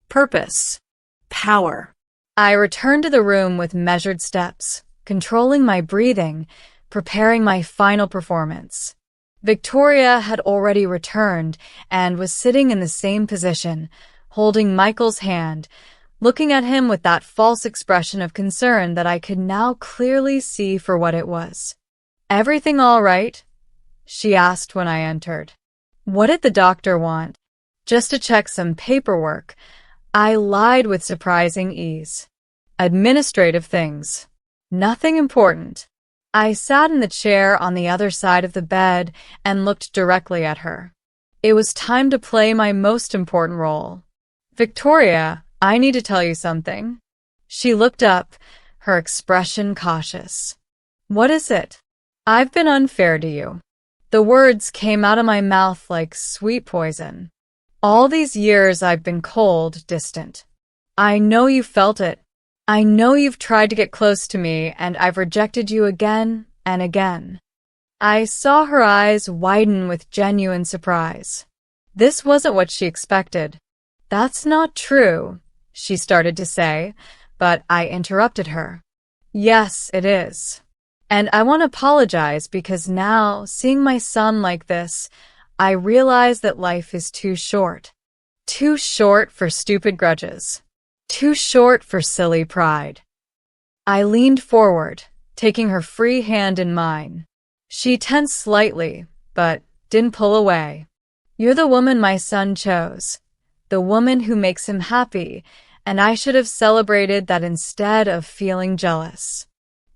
Purpose. Power. I returned to the room with measured steps, controlling my breathing, preparing my final performance. Victoria had already returned and was sitting in the same position, holding Michael's hand, looking at him with that false expression of concern that I could now clearly see for what it was. "Everything all right?" she asked when I entered. What did the doctor want? Just to check some paperwork. I lied with surprising ease. Administrative things. Nothing important. I sat in the chair on the other side of the bed and looked directly at her. It was time to play my most important role. "Victoria, I need to tell you something." She looked up, her expression cautious. "What is it?" "I've been unfair to you." The words came out of my mouth like sweet poison. "All these years I've been cold, distant. I know you felt it. I know you've tried to get close to me, and I've rejected you again and again." I saw her eyes widen with genuine surprise. This wasn't what she expected. "That's not true," she started to say, but I interrupted her. "Yes, it is. And I want to apologize because now, seeing my son like this, I realize that life is too short. Too short for stupid grudges. Too short for silly pride." I leaned forward, taking her free hand in mine. She tensed slightly, but didn't pull away. "You're the woman my son chose. The woman who makes him happy, and I should have celebrated that instead of feeling jealous.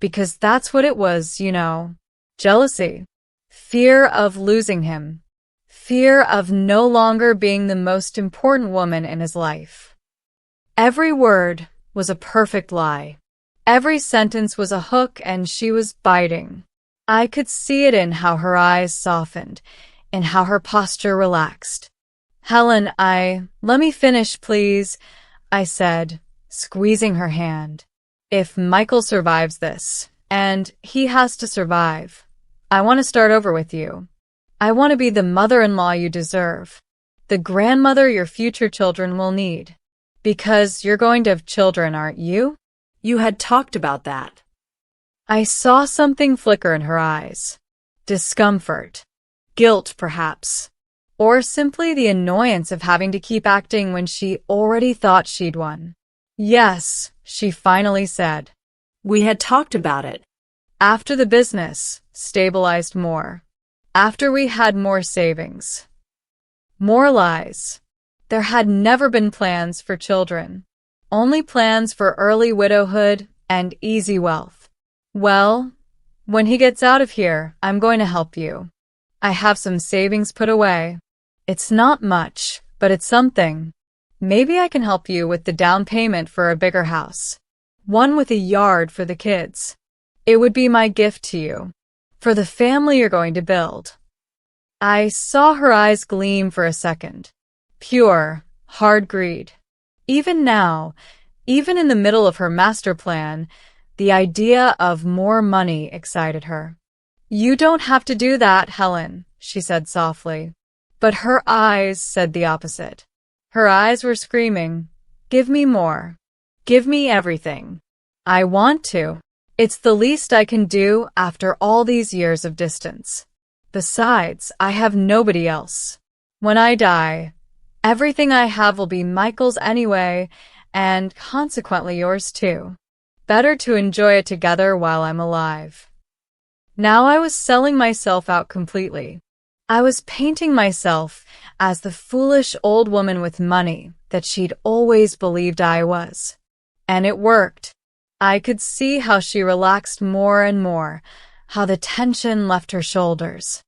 Because that's what it was, you know. Jealousy. Fear of losing him. Fear of no longer being the most important woman in his life." Every word was a perfect lie. Every sentence was a hook, and she was biting. I could see it in how her eyes softened, in how her posture relaxed. "Helen, let me finish, please," I said, squeezing her hand. "If Michael survives this, and he has to survive, I want to start over with you. I want to be the mother-in-law you deserve, the grandmother your future children will need. Because you're going to have children, aren't you?" You had talked about that. I saw something flicker in her eyes. Discomfort. Guilt, perhaps. Or simply the annoyance of having to keep acting when she already thought she'd won. "Yes," she finally said. We had talked about it. After the business stabilized more. After we had more savings. More lies. There had never been plans for children. Only plans for early widowhood and easy wealth. "Well, when he gets out of here, I'm going to help you. I have some savings put away. It's not much, but it's something. Maybe I can help you with the down payment for a bigger house. One with a yard for the kids. It would be my gift to you. For the family you're going to build." I saw her eyes gleam for a second. Pure, hard greed. Even now, even in the middle of her master plan, the idea of more money excited her. "You don't have to do that, Helen," she said softly. But her eyes said the opposite. Her eyes were screaming, "Give me more. Give me everything. I want to. It's the least I can do after all these years of distance. Besides, I have nobody else. When I die, everything I have will be Michael's anyway, and consequently yours too. Better to enjoy it together while I'm alive." Now I was selling myself out completely. I was painting myself as the foolish old woman with money that she'd always believed I was. And it worked. I could see how she relaxed more and more, how the tension left her shoulders.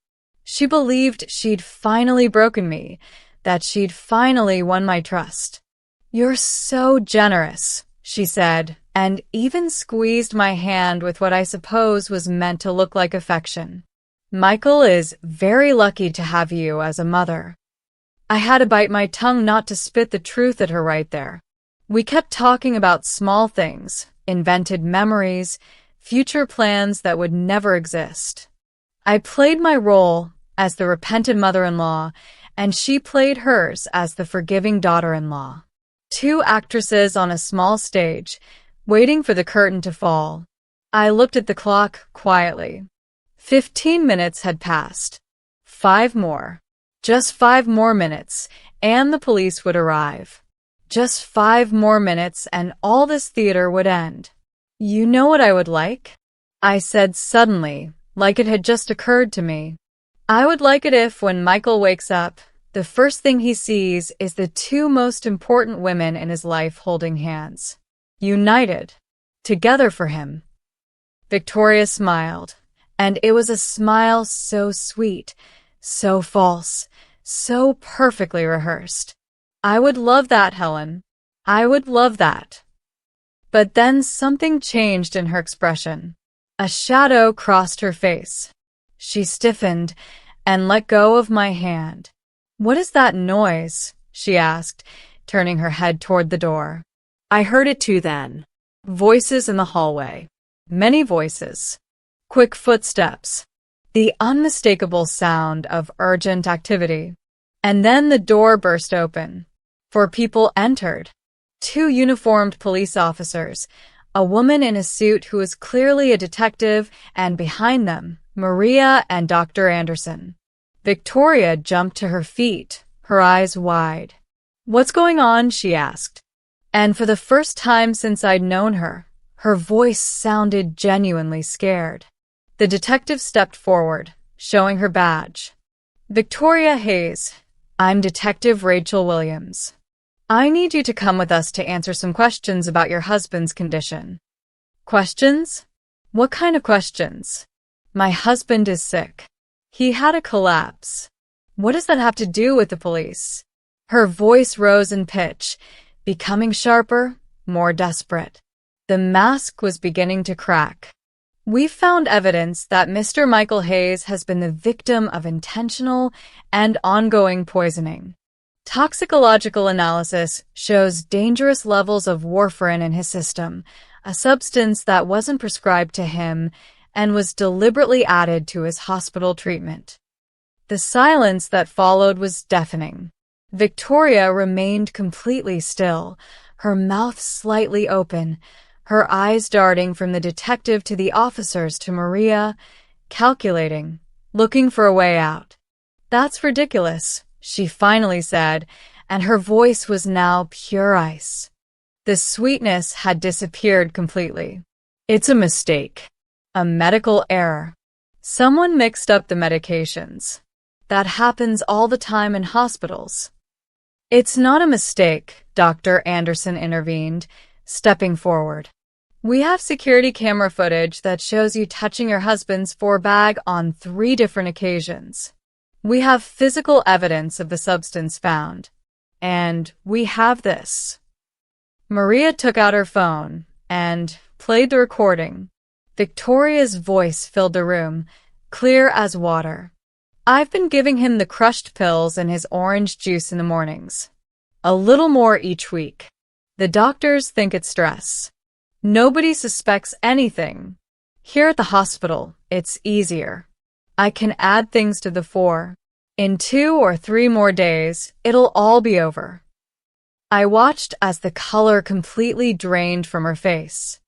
She believed she'd finally broken me, that she'd finally won my trust. "You're so generous," she said, and even squeezed my hand with what I suppose was meant to look like affection. "Michael is very lucky to have you as a mother." I had to bite my tongue not to spit the truth at her right there. We kept talking about small things, invented memories, future plans that would never exist. I played my role as the repentant mother-in-law, and she played hers as the forgiving daughter-in-law. 2 actresses on a small stage, waiting for the curtain to fall. I looked at the clock quietly. 15 minutes had passed. 5 more. Just 5 more minutes, and the police would arrive. Just 5 more minutes, and all this theater would end. You know what I would like? I said suddenly, like it had just occurred to me. I would like it if, when Michael wakes up, the first thing he sees is the 2 most important women in his life holding hands. United. Together for him. Victoria smiled, and it was a smile so sweet, so false, so perfectly rehearsed. I would love that, Helen. I would love that. But then something changed in her expression. A shadow crossed her face. She stiffened and let go of my hand. "What is that noise?" she asked, turning her head toward the door. I heard it too then. Voices in the hallway. Many voices. Quick footsteps. The unmistakable sound of urgent activity. And then the door burst open. 4 people entered. 2 uniformed police officers, a woman in a suit who was clearly a detective, and behind them, Maria and Dr. Anderson. Victoria jumped to her feet, her eyes wide. "What's going on?" she asked. And for the first time since I'd known her, her voice sounded genuinely scared. The detective stepped forward, showing her badge. "Victoria Hayes. I'm Detective Rachel Williams. I need you to come with us to answer some questions about your husband's condition." "Questions? What kind of questions?" "My husband is sick. He had a collapse." "What does that have to do with the police?" Her voice rose in pitch, becoming sharper, more desperate. The mask was beginning to crack. "We've found evidence that Mr. Michael Hayes has been the victim of intentional and ongoing poisoning. Toxicological analysis shows dangerous levels of warfarin in his system, a substance that wasn't prescribed to him and was deliberately added to his hospital treatment." The silence that followed was deafening. Victoria remained completely still, her mouth slightly open, her eyes darting from the detective to the officers to Maria, calculating, looking for a way out. "That's ridiculous," she finally said, and her voice was now pure ice. The sweetness had disappeared completely. "It's a mistake. A medical error. Someone mixed up the medications. That happens all the time in hospitals." "It's not a mistake," Dr. Anderson intervened, stepping forward. "We have security camera footage that shows you touching your husband's forebag on 3 different occasions. We have physical evidence of the substance found. And we have this." Maria took out her phone and played the recording. Victoria's voice filled the room, clear as water. "I've been giving him the crushed pills and his orange juice in the mornings. A little more each week. The doctors think it's stress. Nobody suspects anything. Here at the hospital, it's easier. I can add things to the 4. In 2 or 3 more days, it'll all be over." I watched as the color completely drained from her face,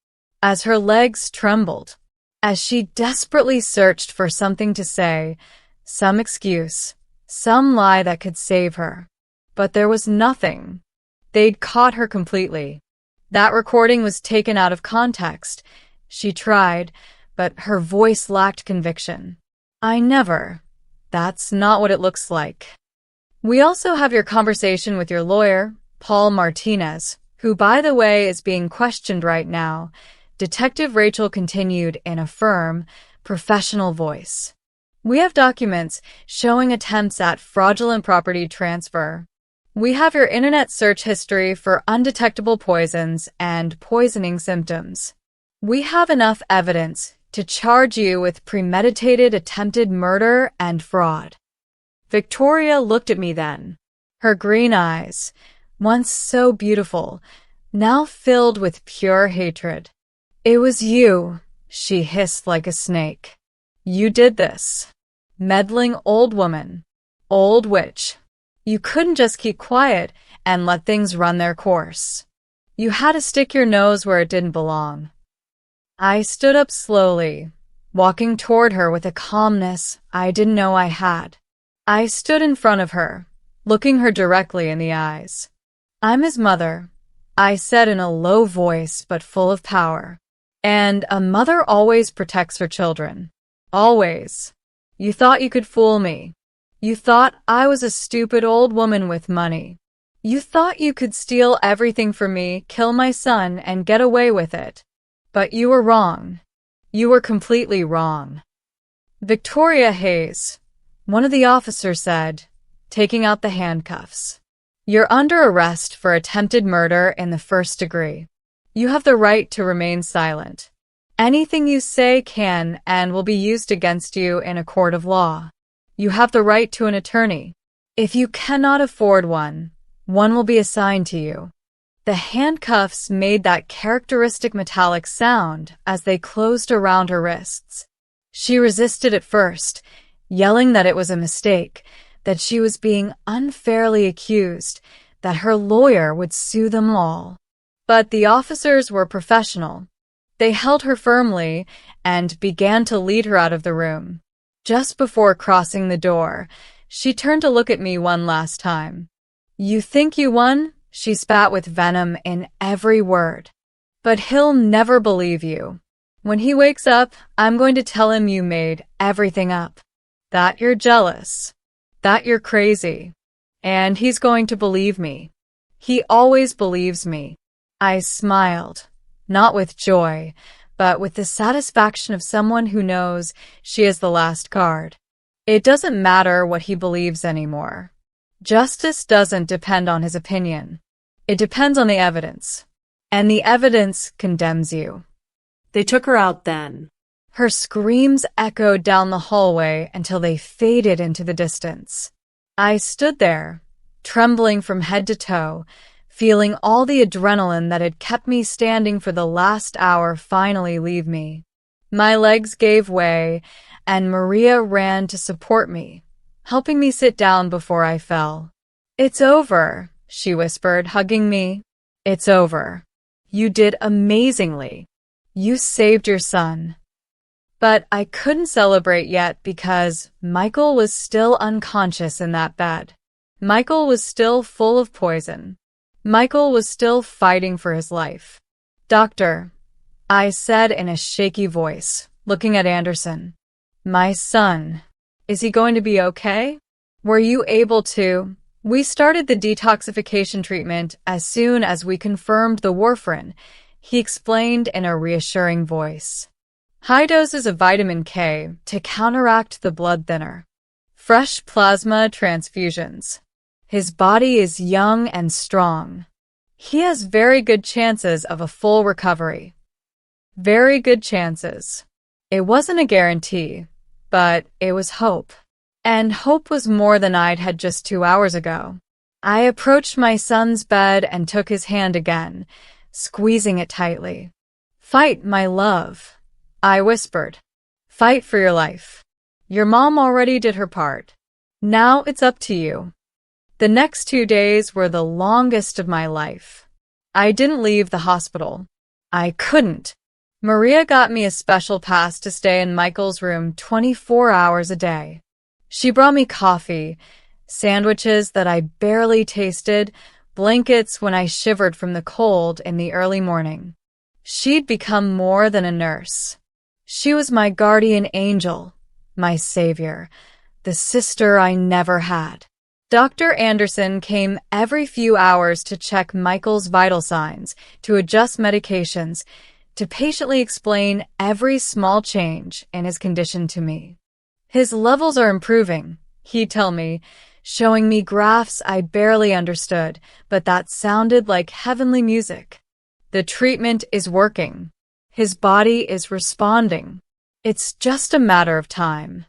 as her legs trembled, as she desperately searched for something to say, some excuse, some lie that could save her. But there was nothing. They'd caught her completely. That recording was taken out of context. She tried, but her voice lacked conviction. "I never. That's not what it looks like." "We also have your conversation with your lawyer, Paul Martinez, who, by the way, is being questioned right now," Detective Rachel continued in a firm, professional voice. "We have documents showing attempts at fraudulent property transfer. We have your internet search history for undetectable poisons and poisoning symptoms. We have enough evidence to charge you with premeditated attempted murder and fraud." Victoria looked at me then, her green eyes, once so beautiful, now filled with pure hatred. "It was you," she hissed like a snake. "You did this. Meddling old woman. Old witch. You couldn't just keep quiet and let things run their course. You had to stick your nose where it didn't belong. I stood up slowly, walking toward her with a calmness I didn't know I had. I stood in front of her, looking her directly in the eyes. "I'm his mother," I said in a low voice but full of power. "And a mother always protects her children. Always. You thought you could fool me. You thought I was a stupid old woman with money. You thought you could steal everything from me, kill my son, and get away with it. But you were wrong. You were completely wrong." "Victoria Hayes," one of the officers said, taking out the handcuffs. "You're under arrest for attempted murder in the first degree. You have the right to remain silent. Anything you say can and will be used against you in a court of law. You have the right to an attorney. If you cannot afford one, one will be assigned to you." The handcuffs made that characteristic metallic sound as they closed around her wrists. She resisted at first, yelling that it was a mistake, that she was being unfairly accused, that her lawyer would sue them all. But the officers were professional. They held her firmly and began to lead her out of the room. Just before crossing the door, she turned to look at me one last time. "You think you won?" She spat with venom in every word. "But he'll never believe you. When he wakes up, I'm going to tell him you made everything up. That you're jealous. That you're crazy. And he's going to believe me. He always believes me." I smiled, not with joy, but with the satisfaction of someone who knows she is the last card. It doesn't matter what he believes anymore. Justice doesn't depend on his opinion. It depends on the evidence. And the evidence condemns you. They took her out then. Her screams echoed down the hallway until they faded into the distance. I stood there, trembling from head to toe, feeling all the adrenaline that had kept me standing for the last hour finally leave me. My legs gave way, and Maria ran to support me, helping me sit down before I fell. "It's over," she whispered, hugging me. "It's over. You did amazingly. You saved your son." But I couldn't celebrate yet because Michael was still unconscious in that bed. Michael was still full of poison. Michael was still fighting for his life. "Doctor," I said in a shaky voice, looking at Anderson. "My son, is he going to be okay? Were you able to?" "We started the detoxification treatment as soon as we confirmed the warfarin," he explained in a reassuring voice. "High doses of vitamin K to counteract the blood thinner. Fresh plasma transfusions. His body is young and strong. He has very good chances of a full recovery." Very good chances. It wasn't a guarantee, but it was hope. And hope was more than I'd had just 2 hours ago. I approached my son's bed and took his hand again, squeezing it tightly. "Fight, my love," I whispered. "Fight for your life. Your mom already did her part. Now it's up to you." The next 2 days were the longest of my life. I didn't leave the hospital. I couldn't. Maria got me a special pass to stay in Michael's room 24 hours a day. She brought me coffee, sandwiches that I barely tasted, blankets when I shivered from the cold in the early morning. She'd become more than a nurse. She was my guardian angel, my savior, the sister I never had. Dr. Anderson came every few hours to check Michael's vital signs, to adjust medications, to patiently explain every small change in his condition to me. "His levels are improving," he'd tell me, showing me graphs I barely understood, but that sounded like heavenly music. "The treatment is working. His body is responding. It's just a matter of time."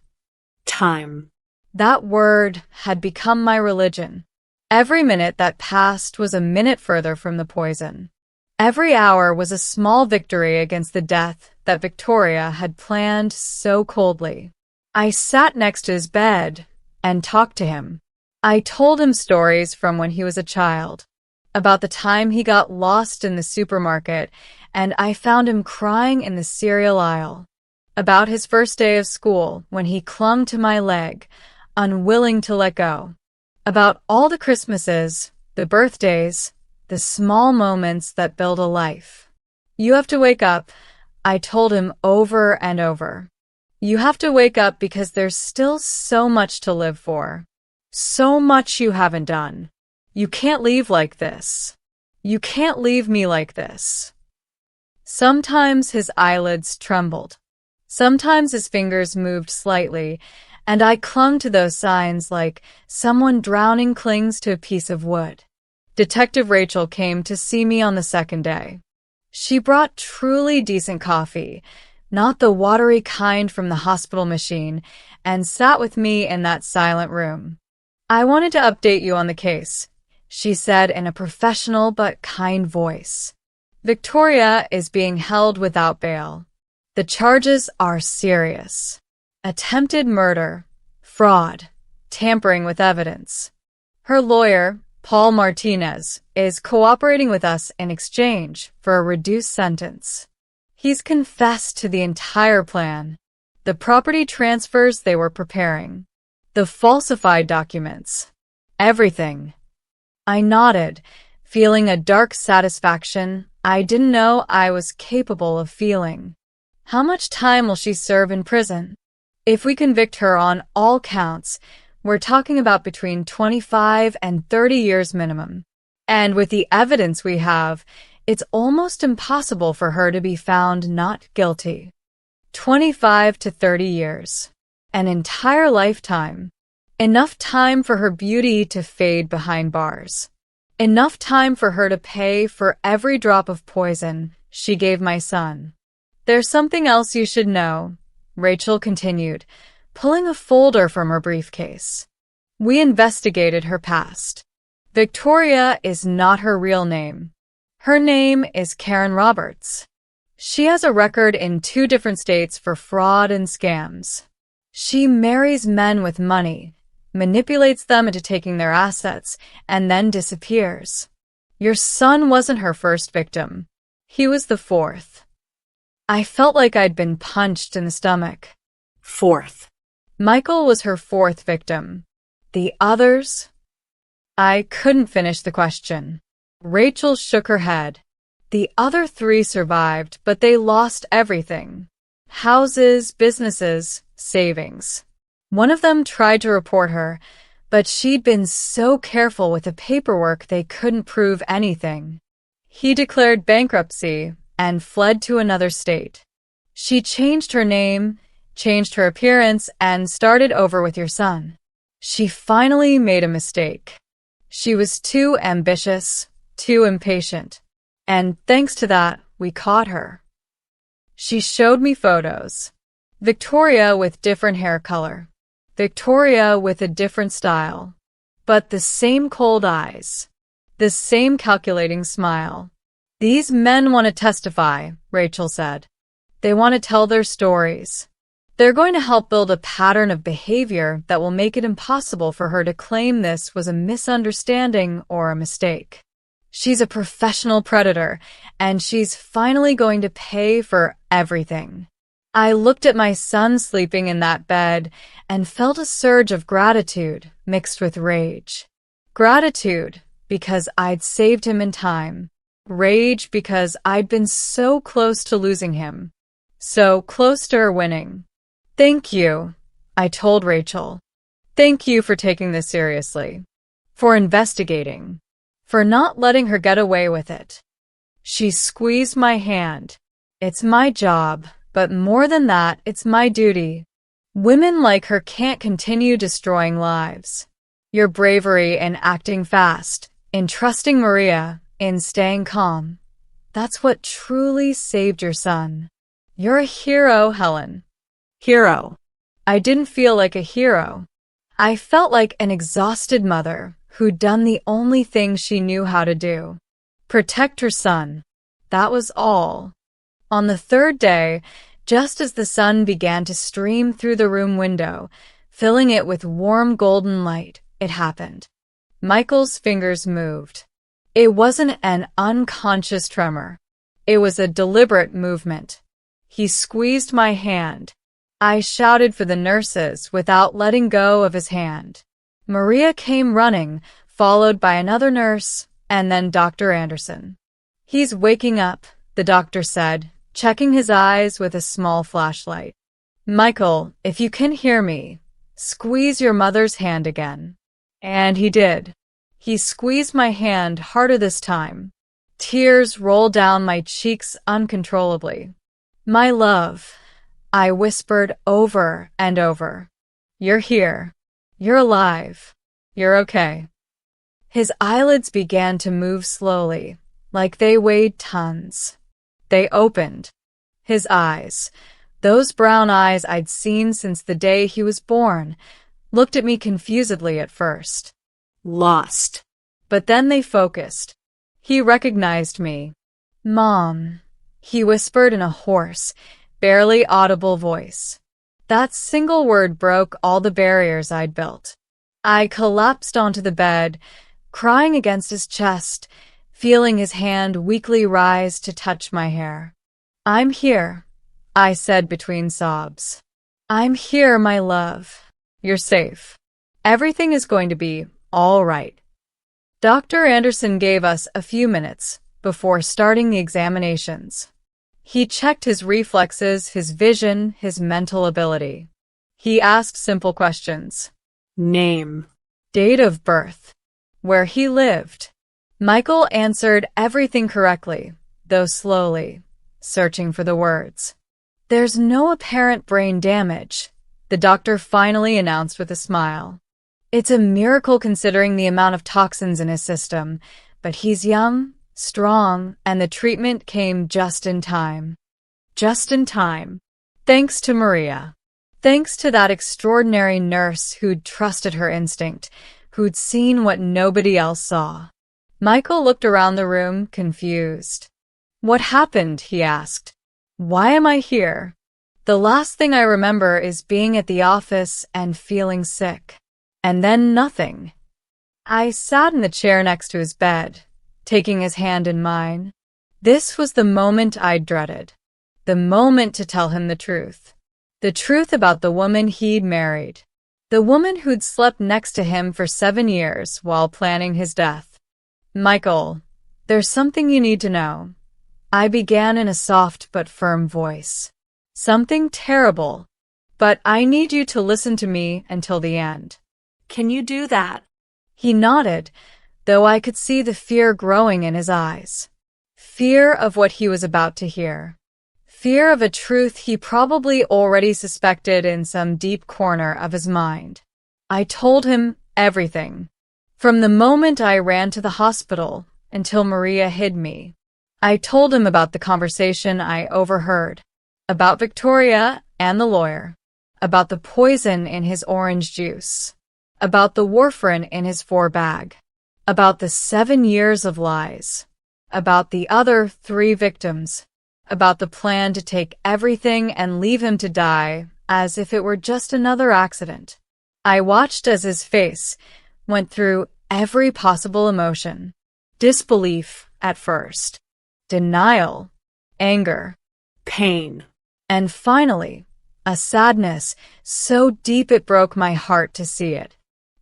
Time. That word had become my religion. Every minute that passed was a minute further from the poison. Every hour was a small victory against the death that Victoria had planned so coldly. I sat next to his bed and talked to him. I told him stories from when he was a child, about the time he got lost in the supermarket and I found him crying in the cereal aisle, about his first day of school when he clung to my leg, unwilling to let go, about all the Christmases, the birthdays, the small moments that build a life. You have to wake up, I told him over and over. You have to wake up because there's still so much to live for. So much you haven't done. You can't leave like this. You can't leave me like this. Sometimes his eyelids trembled. Sometimes his fingers moved slightly, and I clung to those signs like someone drowning clings to a piece of wood. Detective Rachel came to see me on the second day. She brought truly decent coffee, not the watery kind from the hospital machine, and sat with me in that silent room. I wanted to update you on the case, she said in a professional but kind voice. Victoria is being held without bail. The charges are serious. Attempted murder, fraud, tampering with evidence. Her lawyer, Paul Martinez, is cooperating with us in exchange for a reduced sentence. He's confessed to the entire plan, the property transfers they were preparing, the falsified documents, everything. I nodded, feeling a dark satisfaction I didn't know I was capable of feeling. How much time will she serve in prison? If we convict her on all counts, we're talking about between 25 and 30 years minimum. And with the evidence we have, it's almost impossible for her to be found not guilty. 25 to 30 years. An entire lifetime. Enough time for her beauty to fade behind bars. Enough time for her to pay for every drop of poison she gave my son. There's something else you should know, Rachel continued, pulling a folder from her briefcase. We investigated her past. Victoria is not her real name. Her name is Karen Roberts. She has a record in 2 different states for fraud and scams. She marries men with money, manipulates them into taking their assets, and then disappears. Your son wasn't her first victim. He was the 4th. I felt like I'd been punched in the stomach. 4th. Michael was her 4th victim. The others? I couldn't finish the question. Rachel shook her head. The other 3 survived, but they lost everything. Houses, businesses, savings. One of them tried to report her, but she'd been so careful with the paperwork they couldn't prove anything. He declared bankruptcy and fled to another state. She changed her name, changed her appearance, and started over with your son. She finally made a mistake. She was too ambitious, too impatient. And thanks to that, we caught her. She showed me photos. Victoria with different hair color. Victoria with a different style. But the same cold eyes. The same calculating smile. These men want to testify, Rachel said. They want to tell their stories. They're going to help build a pattern of behavior that will make it impossible for her to claim this was a misunderstanding or a mistake. She's a professional predator, and she's finally going to pay for everything. I looked at my son sleeping in that bed and felt a surge of gratitude mixed with rage. Gratitude because I'd saved him in time. Rage because I'd been so close to losing him. So close to her winning. Thank you, I told Rachel. Thank you for taking this seriously. For investigating. For not letting her get away with it. She squeezed my hand. It's my job, but more than that, it's my duty. Women like her can't continue destroying lives. Your bravery in acting fast, in trusting Maria, in staying calm. That's what truly saved your son. You're a hero, Helen. Hero. I didn't feel like a hero. I felt like an exhausted mother who'd done the only thing she knew how to do. Protect her son. That was all. On the 3rd day, just as the sun began to stream through the room window, filling it with warm golden light, it happened. Michael's fingers moved. It wasn't an unconscious tremor. It was a deliberate movement. He squeezed my hand. I shouted for the nurses without letting go of his hand. Maria came running, followed by another nurse, and then Dr. Anderson. "He's waking up," the doctor said, checking his eyes with a small flashlight. "Michael, if you can hear me, squeeze your mother's hand again." And he did. He squeezed my hand harder this time. Tears rolled down my cheeks uncontrollably. "My love," I whispered over and over. "You're here. You're alive. You're okay." His eyelids began to move slowly, like they weighed tons. They opened. His eyes, those brown eyes I'd seen since the day he was born, looked at me confusedly at first. Lost. But then they focused. He recognized me. "Mom," he whispered in a hoarse, barely audible voice. That single word broke all the barriers I'd built. I collapsed onto the bed, crying against his chest, feeling his hand weakly rise to touch my hair. "I'm here," I said between sobs. "I'm here, my love. You're safe. Everything is going to be all right." Dr. Anderson gave us a few minutes before starting the examinations. He checked his reflexes, his vision, his mental ability. He asked simple questions. Name. Date of birth. Where he lived. Michael answered everything correctly, though slowly, searching for the words. "There's no apparent brain damage," the doctor finally announced with a smile. "It's a miracle considering the amount of toxins in his system, but he's young, strong, and the treatment came just in time." Just in time. Thanks to Maria. Thanks to that extraordinary nurse who'd trusted her instinct, who'd seen what nobody else saw. Michael looked around the room, confused. "What happened?" he asked. "Why am I here?" The last thing I remember is being at the office and feeling sick. And then nothing. I sat in the chair next to his bed, taking his hand in mine. This was the moment I'd dreaded. The moment to tell him the truth. The truth about the woman he'd married. The woman who'd slept next to him for 7 years while planning his death. "Michael, there's something you need to know," I began in a soft but firm voice. "Something terrible, but I need you to listen to me until the end." Can you do that? He nodded, though I could see the fear growing in his eyes. Fear of what he was about to hear. Fear of a truth he probably already suspected in some deep corner of his mind. I told him everything. From the moment I ran to the hospital until Maria hid me. I told him about the conversation I overheard. About Victoria and the lawyer. About the poison in his orange juice. About the warfarin in his 4-bag. About the 7 years of lies. About the other 3 victims. About the plan to take everything and leave him to die as if it were just another accident. I watched as his face went through every possible emotion. Disbelief at first. Denial. Anger. Pain. And finally, a sadness so deep it broke my heart to see it.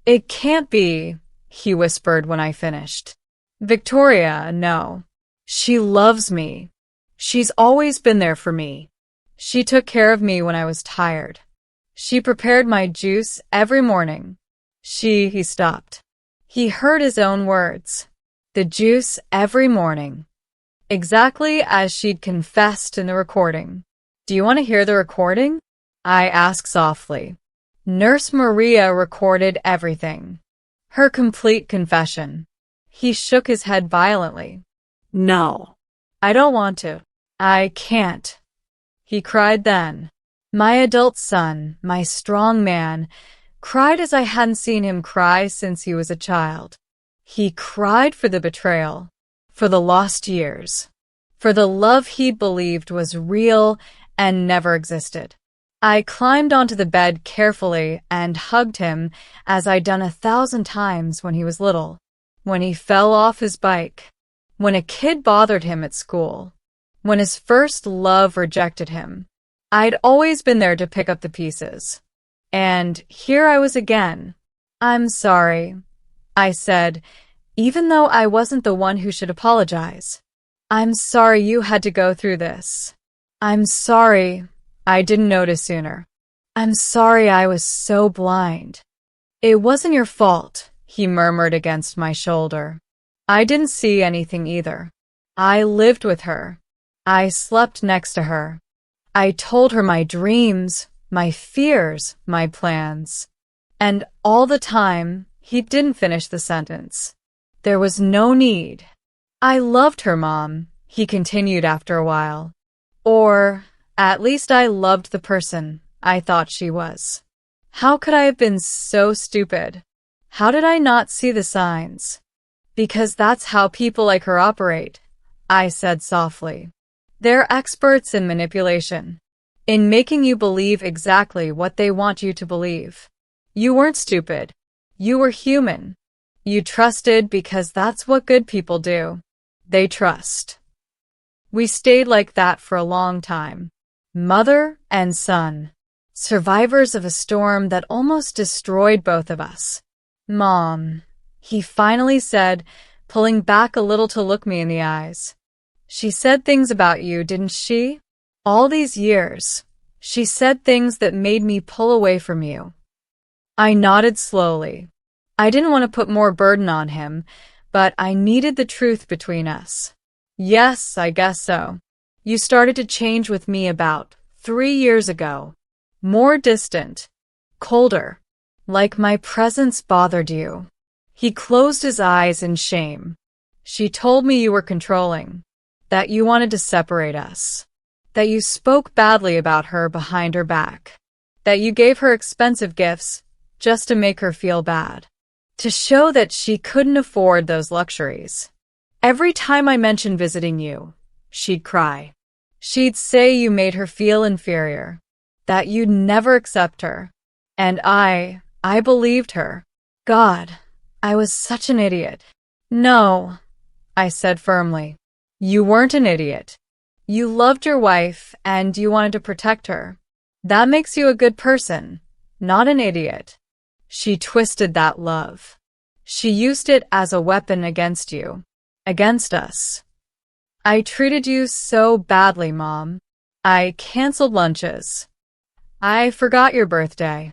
"It can't be," he whispered when I finished. "Victoria, no. She loves me. She's always been there for me. She took care of me when I was tired. She prepared my juice every morning. He stopped. He heard his own words. The juice every morning. Exactly as she'd confessed in the recording. Do you want to hear the recording?" I asked softly. Nurse Maria recorded everything. Her complete confession. He shook his head violently. No. "I don't want to. I can't," he cried then. My adult son, my strong man, cried as I hadn't seen him cry since he was a child. He cried for the betrayal, for the lost years, for the love he believed was real and never existed. I climbed onto the bed carefully and hugged him as I'd done 1,000 times when he was little, when he fell off his bike, when a kid bothered him at school, when his first love rejected him. I'd always been there to pick up the pieces. And here I was again. "I'm sorry," I said, even though I wasn't the one who should apologize. "I'm sorry you had to go through this. I'm sorry I didn't notice sooner. I'm sorry I was so blind." "It wasn't your fault," he murmured against my shoulder. "I didn't see anything either. I lived with her. I slept next to her. I told her my dreams, my fears, my plans." And all the time, he didn't finish the sentence. There was no need. "I loved her, Mom," he continued after a while. "Or, at least I loved the person I thought she was. How could I have been so stupid? How did I not see the signs?" "Because that's how people like her operate," I said softly. "They're experts in manipulation, in making you believe exactly what they want you to believe. You weren't stupid. You were human. You trusted because that's what good people do. They trust." We stayed like that for a long time. Mother and son, survivors of a storm that almost destroyed both of us. "Mom," he finally said, pulling back a little to look me in the eyes. "She said things about you, didn't she? All these years. She said things that made me pull away from you." I nodded slowly. I didn't want to put more burden on him, but I needed the truth between us. "Yes, I guess so. You started to change with me about 3 years ago. More distant, colder, like my presence bothered you." He closed his eyes in shame. "She told me you were controlling, that you wanted to separate us, that you spoke badly about her behind her back, that you gave her expensive gifts just to make her feel bad, to show that she couldn't afford those luxuries. Every time I mentioned visiting you, she'd cry. She'd say you made her feel inferior, that you'd never accept her. And I believed her. God, I was such an idiot." "No," I said firmly. "You weren't an idiot. You loved your wife and you wanted to protect her. That makes you a good person, not an idiot. She twisted that love. She used it as a weapon against you, against us. I treated you so badly, Mom. I canceled lunches. I forgot your birthday.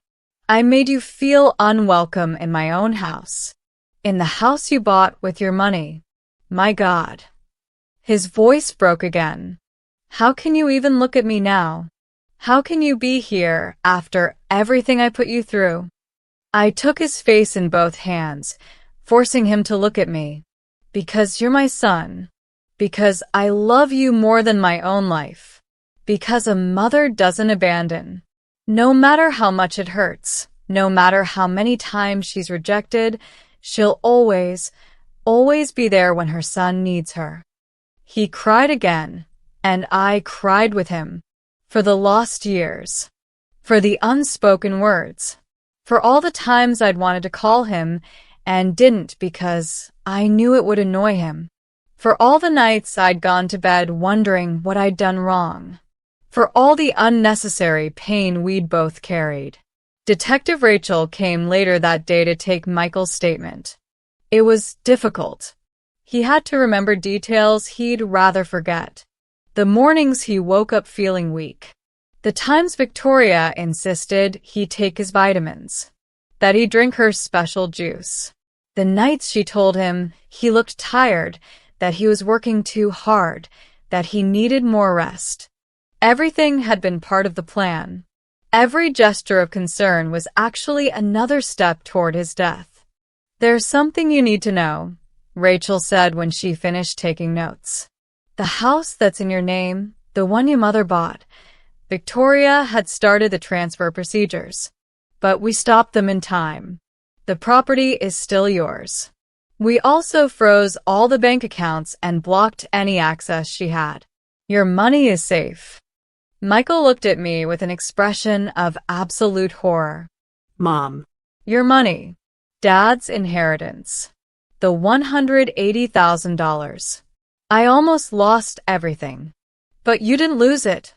I made you feel unwelcome in my own house, in the house you bought with your money. My God." His voice broke again. "How can you even look at me now? How can you be here after everything I put you through?" I took his face in both hands, forcing him to look at me. "Because you're my son. Because I love you more than my own life. Because a mother doesn't abandon. No matter how much it hurts, no matter how many times she's rejected, she'll always be there when her son needs her." He cried again, and I cried with him. For the lost years. For the unspoken words. For all the times I'd wanted to call him and didn't because I knew it would annoy him. For all the nights I'd gone to bed wondering what I'd done wrong. For all the unnecessary pain we'd both carried. Detective Rachel came later that day to take Michael's statement. It was difficult. He had to remember details he'd rather forget. The mornings he woke up feeling weak. The times Victoria insisted he take his vitamins. That he drink her special juice. The nights she told him he looked tired, that he was working too hard, that he needed more rest. Everything had been part of the plan. Every gesture of concern was actually another step toward his death. "There's something you need to know," Rachel said when she finished taking notes. "The house that's in your name, the one your mother bought, Victoria had started the transfer procedures, but we stopped them in time. The property is still yours. We also froze all the bank accounts and blocked any access she had. Your money is safe." Michael looked at me with an expression of absolute horror. Mom. Your money. Dad's inheritance. The $180,000. I almost lost everything. But you didn't lose it,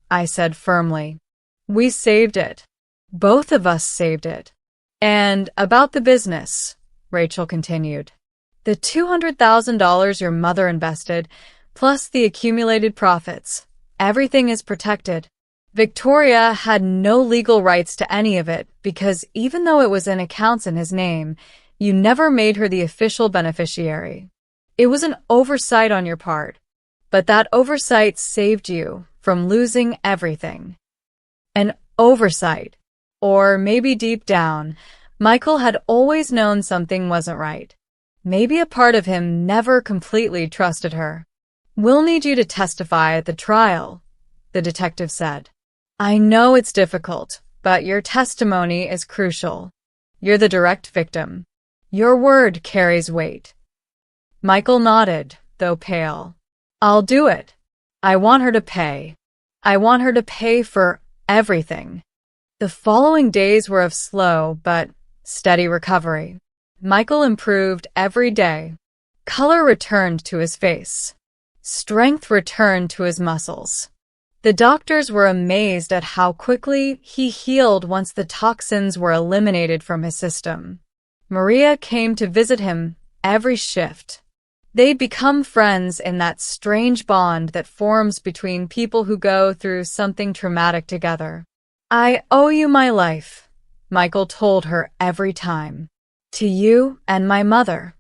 I said firmly. We saved it. Both of us saved it. And about the business, Rachel continued. The $200,000 your mother invested, plus the accumulated profits. Everything is protected. Victoria had no legal rights to any of it because even though it was in accounts in his name, you never made her the official beneficiary. It was an oversight on your part, but that oversight saved you from losing everything. An oversight. Or maybe deep down, Michael had always known something wasn't right. Maybe a part of him never completely trusted her. We'll need you to testify at the trial, the detective said. I know it's difficult, but your testimony is crucial. You're the direct victim. Your word carries weight. Michael nodded, though pale. I'll do it. I want her to pay. I want her to pay for everything. The following days were of slow but steady recovery. Michael improved every day. Color returned to his face. Strength returned to his muscles. The doctors were amazed at how quickly he healed once the toxins were eliminated from his system. Maria came to visit him every shift. They'd become friends in that strange bond that forms between people who go through something traumatic together. I owe you my life, Michael told her every time. To you and my mother.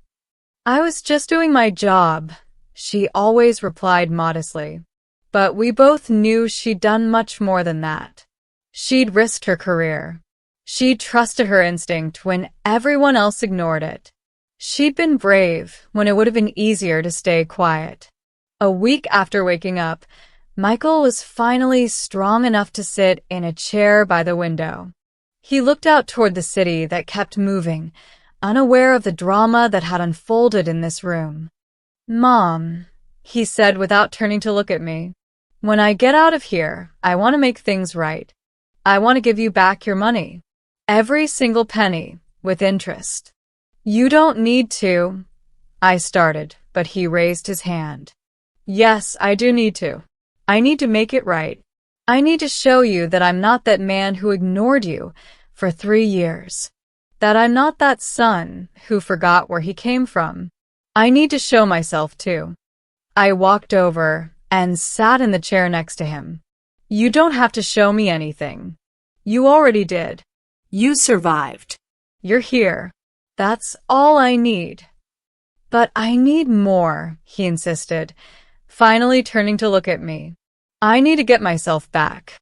I was just doing my job, she always replied modestly. But we both knew she'd done much more than that. She'd risked her career. She'd trusted her instinct when everyone else ignored it. She'd been brave when it would have been easier to stay quiet. A week after waking up, Michael was finally strong enough to sit in a chair by the window. He looked out toward the city that kept moving, unaware of the drama that had unfolded in this room. Mom, he said without turning to look at me, when I get out of here, I want to make things right. I want to give you back your money. Every single penny, with interest. You don't need to, I started, but he raised his hand. Yes, I do need to. I need to make it right. I need to show you that I'm not that man who ignored you for 3 years. That I'm not that son who forgot where he came from. I need to show myself too. I walked over and sat in the chair next to him. You don't have to show me anything. You already did. You survived. You're here. That's all I need. But I need more, he insisted, finally turning to look at me. I need to get myself back.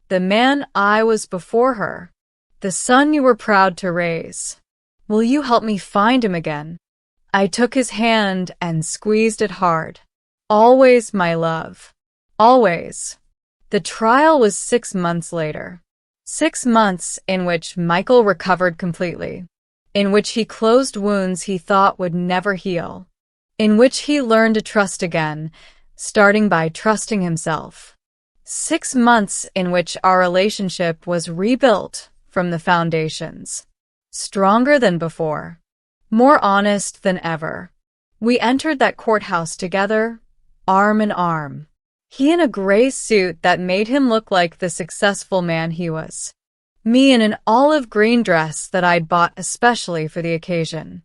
The man I was before her. The son you were proud to raise. Will you help me find him again? I took his hand and squeezed it hard. Always, my love. Always. The trial was 6 months later. 6 months in which Michael recovered completely. In which he closed wounds he thought would never heal. In which he learned to trust again, starting by trusting himself. 6 months in which our relationship was rebuilt from the foundations. Stronger than before. More honest than ever. We entered that courthouse together, arm in arm. He in a gray suit that made him look like the successful man he was. Me in an olive green dress that I'd bought especially for the occasion.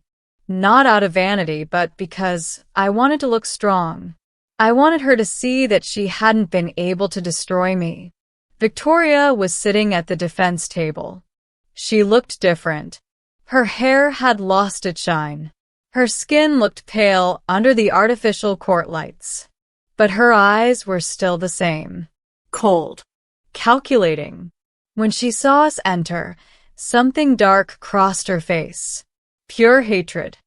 Not out of vanity, but because I wanted to look strong. I wanted her to see that she hadn't been able to destroy me. Victoria was sitting at the defense table. She looked different. Her hair had lost its shine. Her skin looked pale under the artificial court lights. But her eyes were still the same. Cold. Calculating. When she saw us enter, something dark crossed her face. Pure hatred.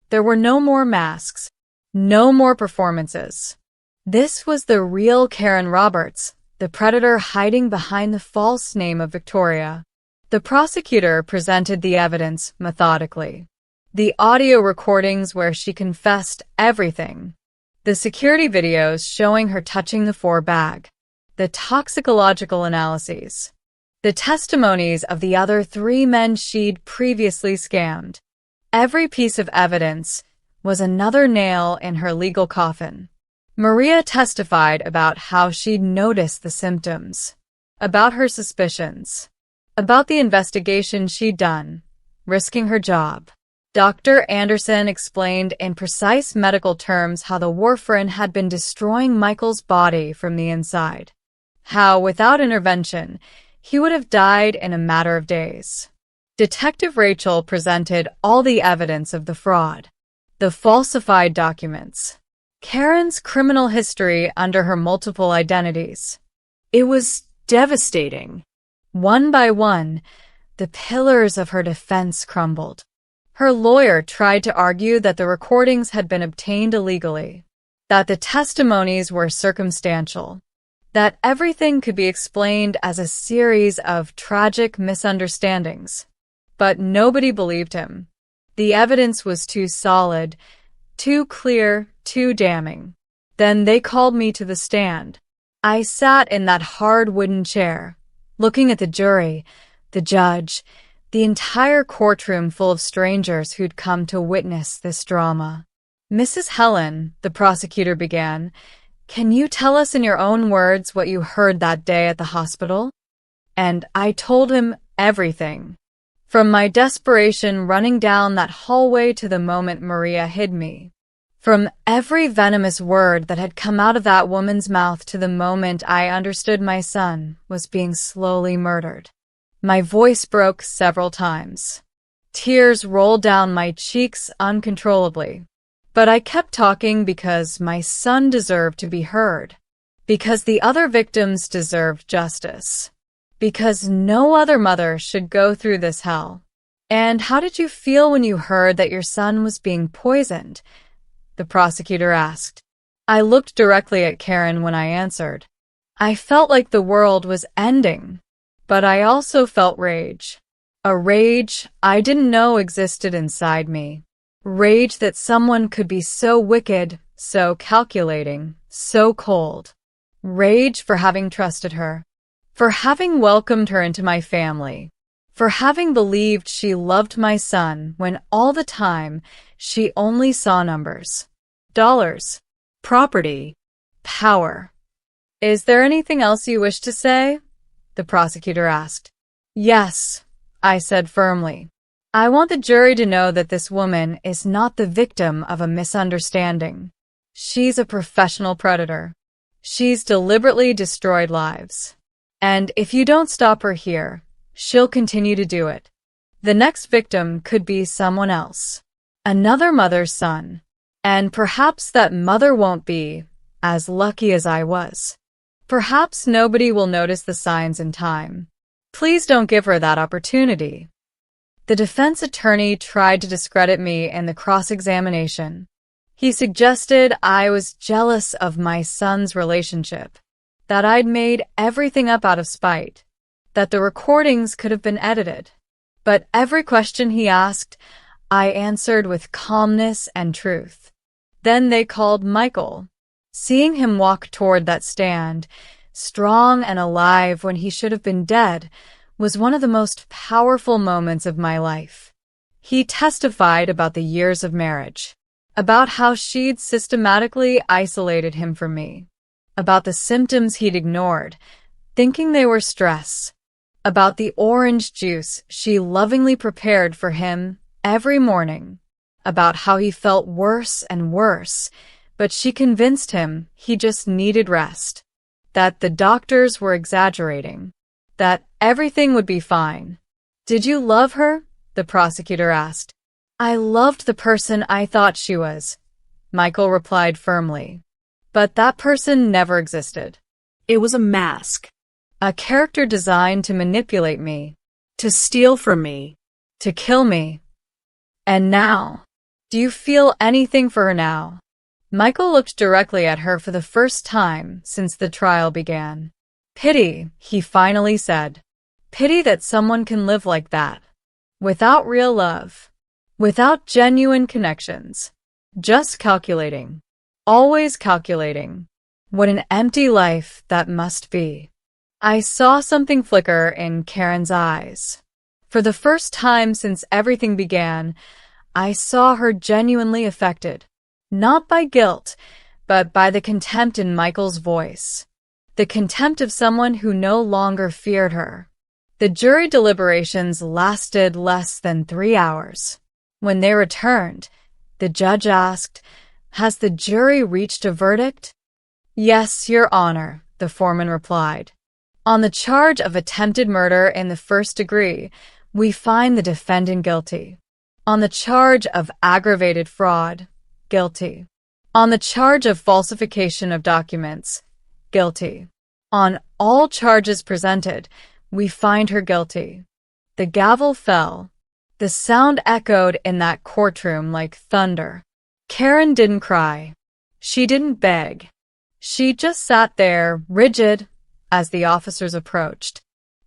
There were no more masks. No more performances. This was the real Karen Roberts, the predator hiding behind the false name of Victoria. The prosecutor presented the evidence methodically. The audio recordings where she confessed everything. The security videos showing her touching the 4 bag. the toxicological analyses, the testimonies of the other 3 men she'd previously scammed. Every piece of evidence was another nail in her legal coffin. Maria testified about how she'd noticed the symptoms, about her suspicions, about the investigation she'd done, risking her job. Dr. Anderson explained in precise medical terms how the warfarin had been destroying Michael's body from the inside. How, without intervention, he would have died in a matter of days. Detective Rachel presented all the evidence of the fraud, the falsified documents, Karen's criminal history under her multiple identities. It was devastating. One by one, the pillars of her defense crumbled. Her lawyer tried to argue that the recordings had been obtained illegally, that the testimonies were circumstantial, that everything could be explained as a series of tragic misunderstandings. But nobody believed him. The evidence was too solid, too clear, too damning. Then they called me to the stand. I sat in that hard wooden chair, looking at the jury, the judge, the entire courtroom full of strangers who'd come to witness this drama. Mrs. Helen, the prosecutor began, can you tell us in your own words what you heard that day at the hospital? And I told him everything. From my desperation running down that hallway to the moment Maria hid me. From every venomous word that had come out of that woman's mouth to the moment I understood my son was being slowly murdered. My voice broke several times. Tears rolled down my cheeks uncontrollably. But I kept talking because my son deserved to be heard. Because the other victims deserved justice. Because no other mother should go through this hell. And how did you feel when you heard that your son was being poisoned? The prosecutor asked. I looked directly at Karen when I answered. I felt like the world was ending. But I also felt rage. A rage I didn't know existed inside me. Rage that someone could be so wicked, so calculating, so cold. Rage for having trusted her. For having welcomed her into my family. For having believed she loved my son when all the time she only saw numbers. Dollars. Property. Power. Is there anything else you wish to say? The prosecutor asked. Yes, I said firmly. I want the jury to know that this woman is not the victim of a misunderstanding. She's a professional predator. She's deliberately destroyed lives. And if you don't stop her here, she'll continue to do it. The next victim could be someone else. Another mother's son. And perhaps that mother won't be as lucky as I was. Perhaps nobody will notice the signs in time. Please don't give her that opportunity. The defense attorney tried to discredit me in the cross-examination. He suggested I was jealous of my son's relationship, that I'd made everything up out of spite, that the recordings could have been edited. But every question he asked, I answered with calmness and truth. Then they called Michael. Seeing him walk toward that stand, strong and alive when he should have been dead, was one of the most powerful moments of my life. He testified about the years of marriage, about how she'd systematically isolated him from me, about the symptoms he'd ignored, thinking they were stress, about the orange juice she lovingly prepared for him every morning, about how he felt worse and worse, but she convinced him he just needed rest, that the doctors were exaggerating, that everything would be fine. Did you love her? The prosecutor asked. I loved the person I thought she was, Michael replied firmly. But that person never existed. It was a mask. A character designed to manipulate me, To steal from me. to kill me. And now, do you feel anything for her now? Michael looked directly at her for the first time since the trial began. Pity, he finally said. Pity that someone can live like that. Without real love. Without genuine connections. Just calculating. Always calculating. What an empty life that must be. I saw something flicker in Karen's eyes. For the first time since everything began, I saw her genuinely affected, not by guilt, but by the contempt in Michael's voice. The contempt of someone who no longer feared her. The jury deliberations lasted less than 3 hours. When they returned, the judge asked, "Has the jury reached a verdict?" "Yes, Your Honor," the foreman replied. "On the charge of attempted murder in the first degree, we find the defendant guilty. On the charge of aggravated fraud, guilty. On the charge of falsification of documents, guilty. On all charges presented, we find her guilty." The gavel fell. The sound echoed in that courtroom like thunder. Karen didn't cry. She didn't beg. She just sat there, rigid, as the officers approached.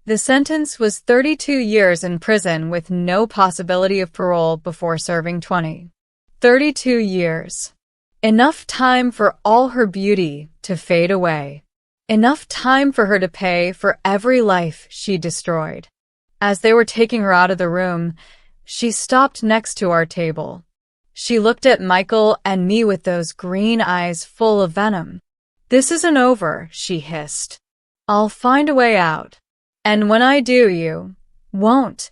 The sentence was 32 years in prison with no possibility of parole before serving 20. 32 years. Enough time for all her beauty to fade away. Enough time for her to pay for every life she destroyed. As they were taking her out of the room, she stopped next to our table. She looked at Michael and me with those green eyes full of venom. "This isn't over," she hissed. "I'll find a way out. And when I do, you won't."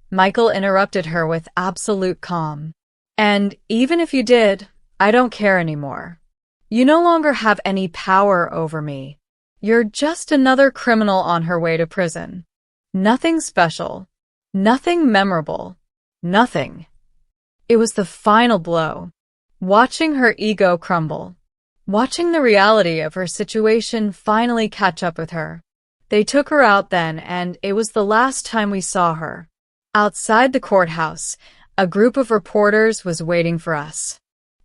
Michael interrupted her with absolute calm. "And even if you did, I don't care anymore. You no longer have any power over me. You're just another criminal on her way to prison. Nothing special. Nothing memorable. Nothing." It was the final blow. Watching her ego crumble. Watching the reality of her situation finally catch up with her. They took her out then, and it was the last time we saw her. Outside the courthouse, a group of reporters was waiting for us.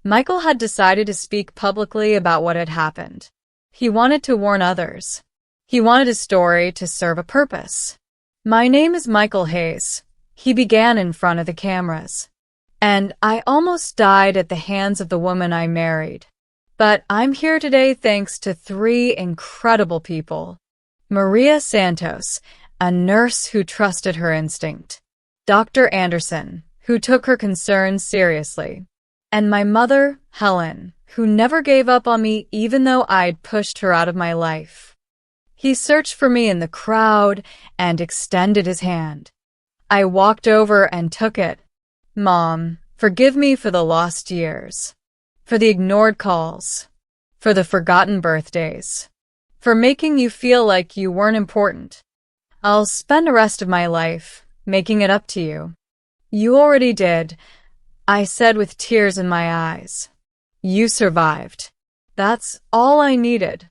Michael had decided to speak publicly about what had happened. He wanted to warn others. He wanted his story to serve a purpose. "My name is Michael Hayes," he began in front of the cameras. "And I almost died at the hands of the woman I married. But I'm here today thanks to 3 incredible people. Maria Santos, a nurse who trusted her instinct. Dr. Anderson, who took her concerns seriously. And my mother, Helen, who never gave up on me even though I'd pushed her out of my life." He searched for me in the crowd and extended his hand. I walked over and took it. "Mom, forgive me for the lost years. For the ignored calls. For the forgotten birthdays. For making you feel like you weren't important. I'll spend the rest of my life making it up to you." "You already did," I said with tears in my eyes. "You survived. That's all I needed."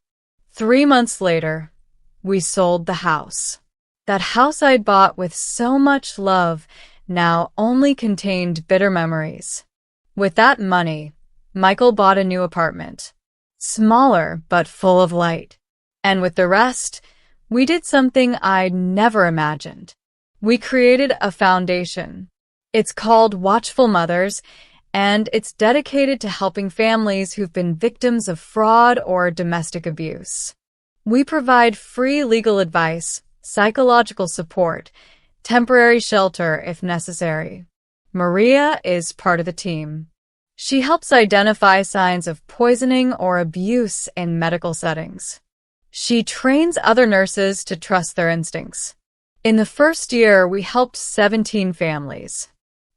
3 months later, we sold the house. That house I'd bought with so much love now only contained bitter memories. With that money, Michael bought a new apartment. Smaller, but full of light. And with the rest, we did something I'd never imagined. We created a foundation. It's called Watchful Mothers, and it's dedicated to helping families who've been victims of fraud or domestic abuse. We provide free legal advice, psychological support, temporary shelter if necessary. Maria is part of the team. She helps identify signs of poisoning or abuse in medical settings. She trains other nurses to trust their instincts. In the first year, we helped 17 families.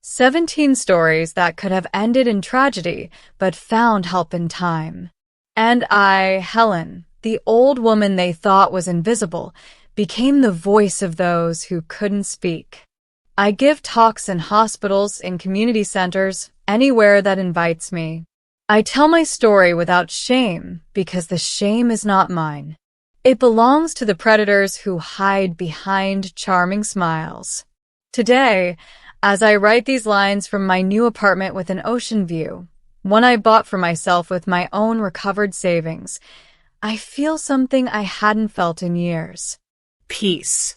17 stories that could have ended in tragedy, but found help in time. And I, Helen, the old woman they thought was invisible, became the voice of those who couldn't speak. I give talks in hospitals, in community centers, anywhere that invites me. I tell my story without shame because the shame is not mine. It belongs to the predators who hide behind charming smiles. Today, as I write these lines from my new apartment with an ocean view, one I bought for myself with my own recovered savings, I feel something I hadn't felt in years. Peace.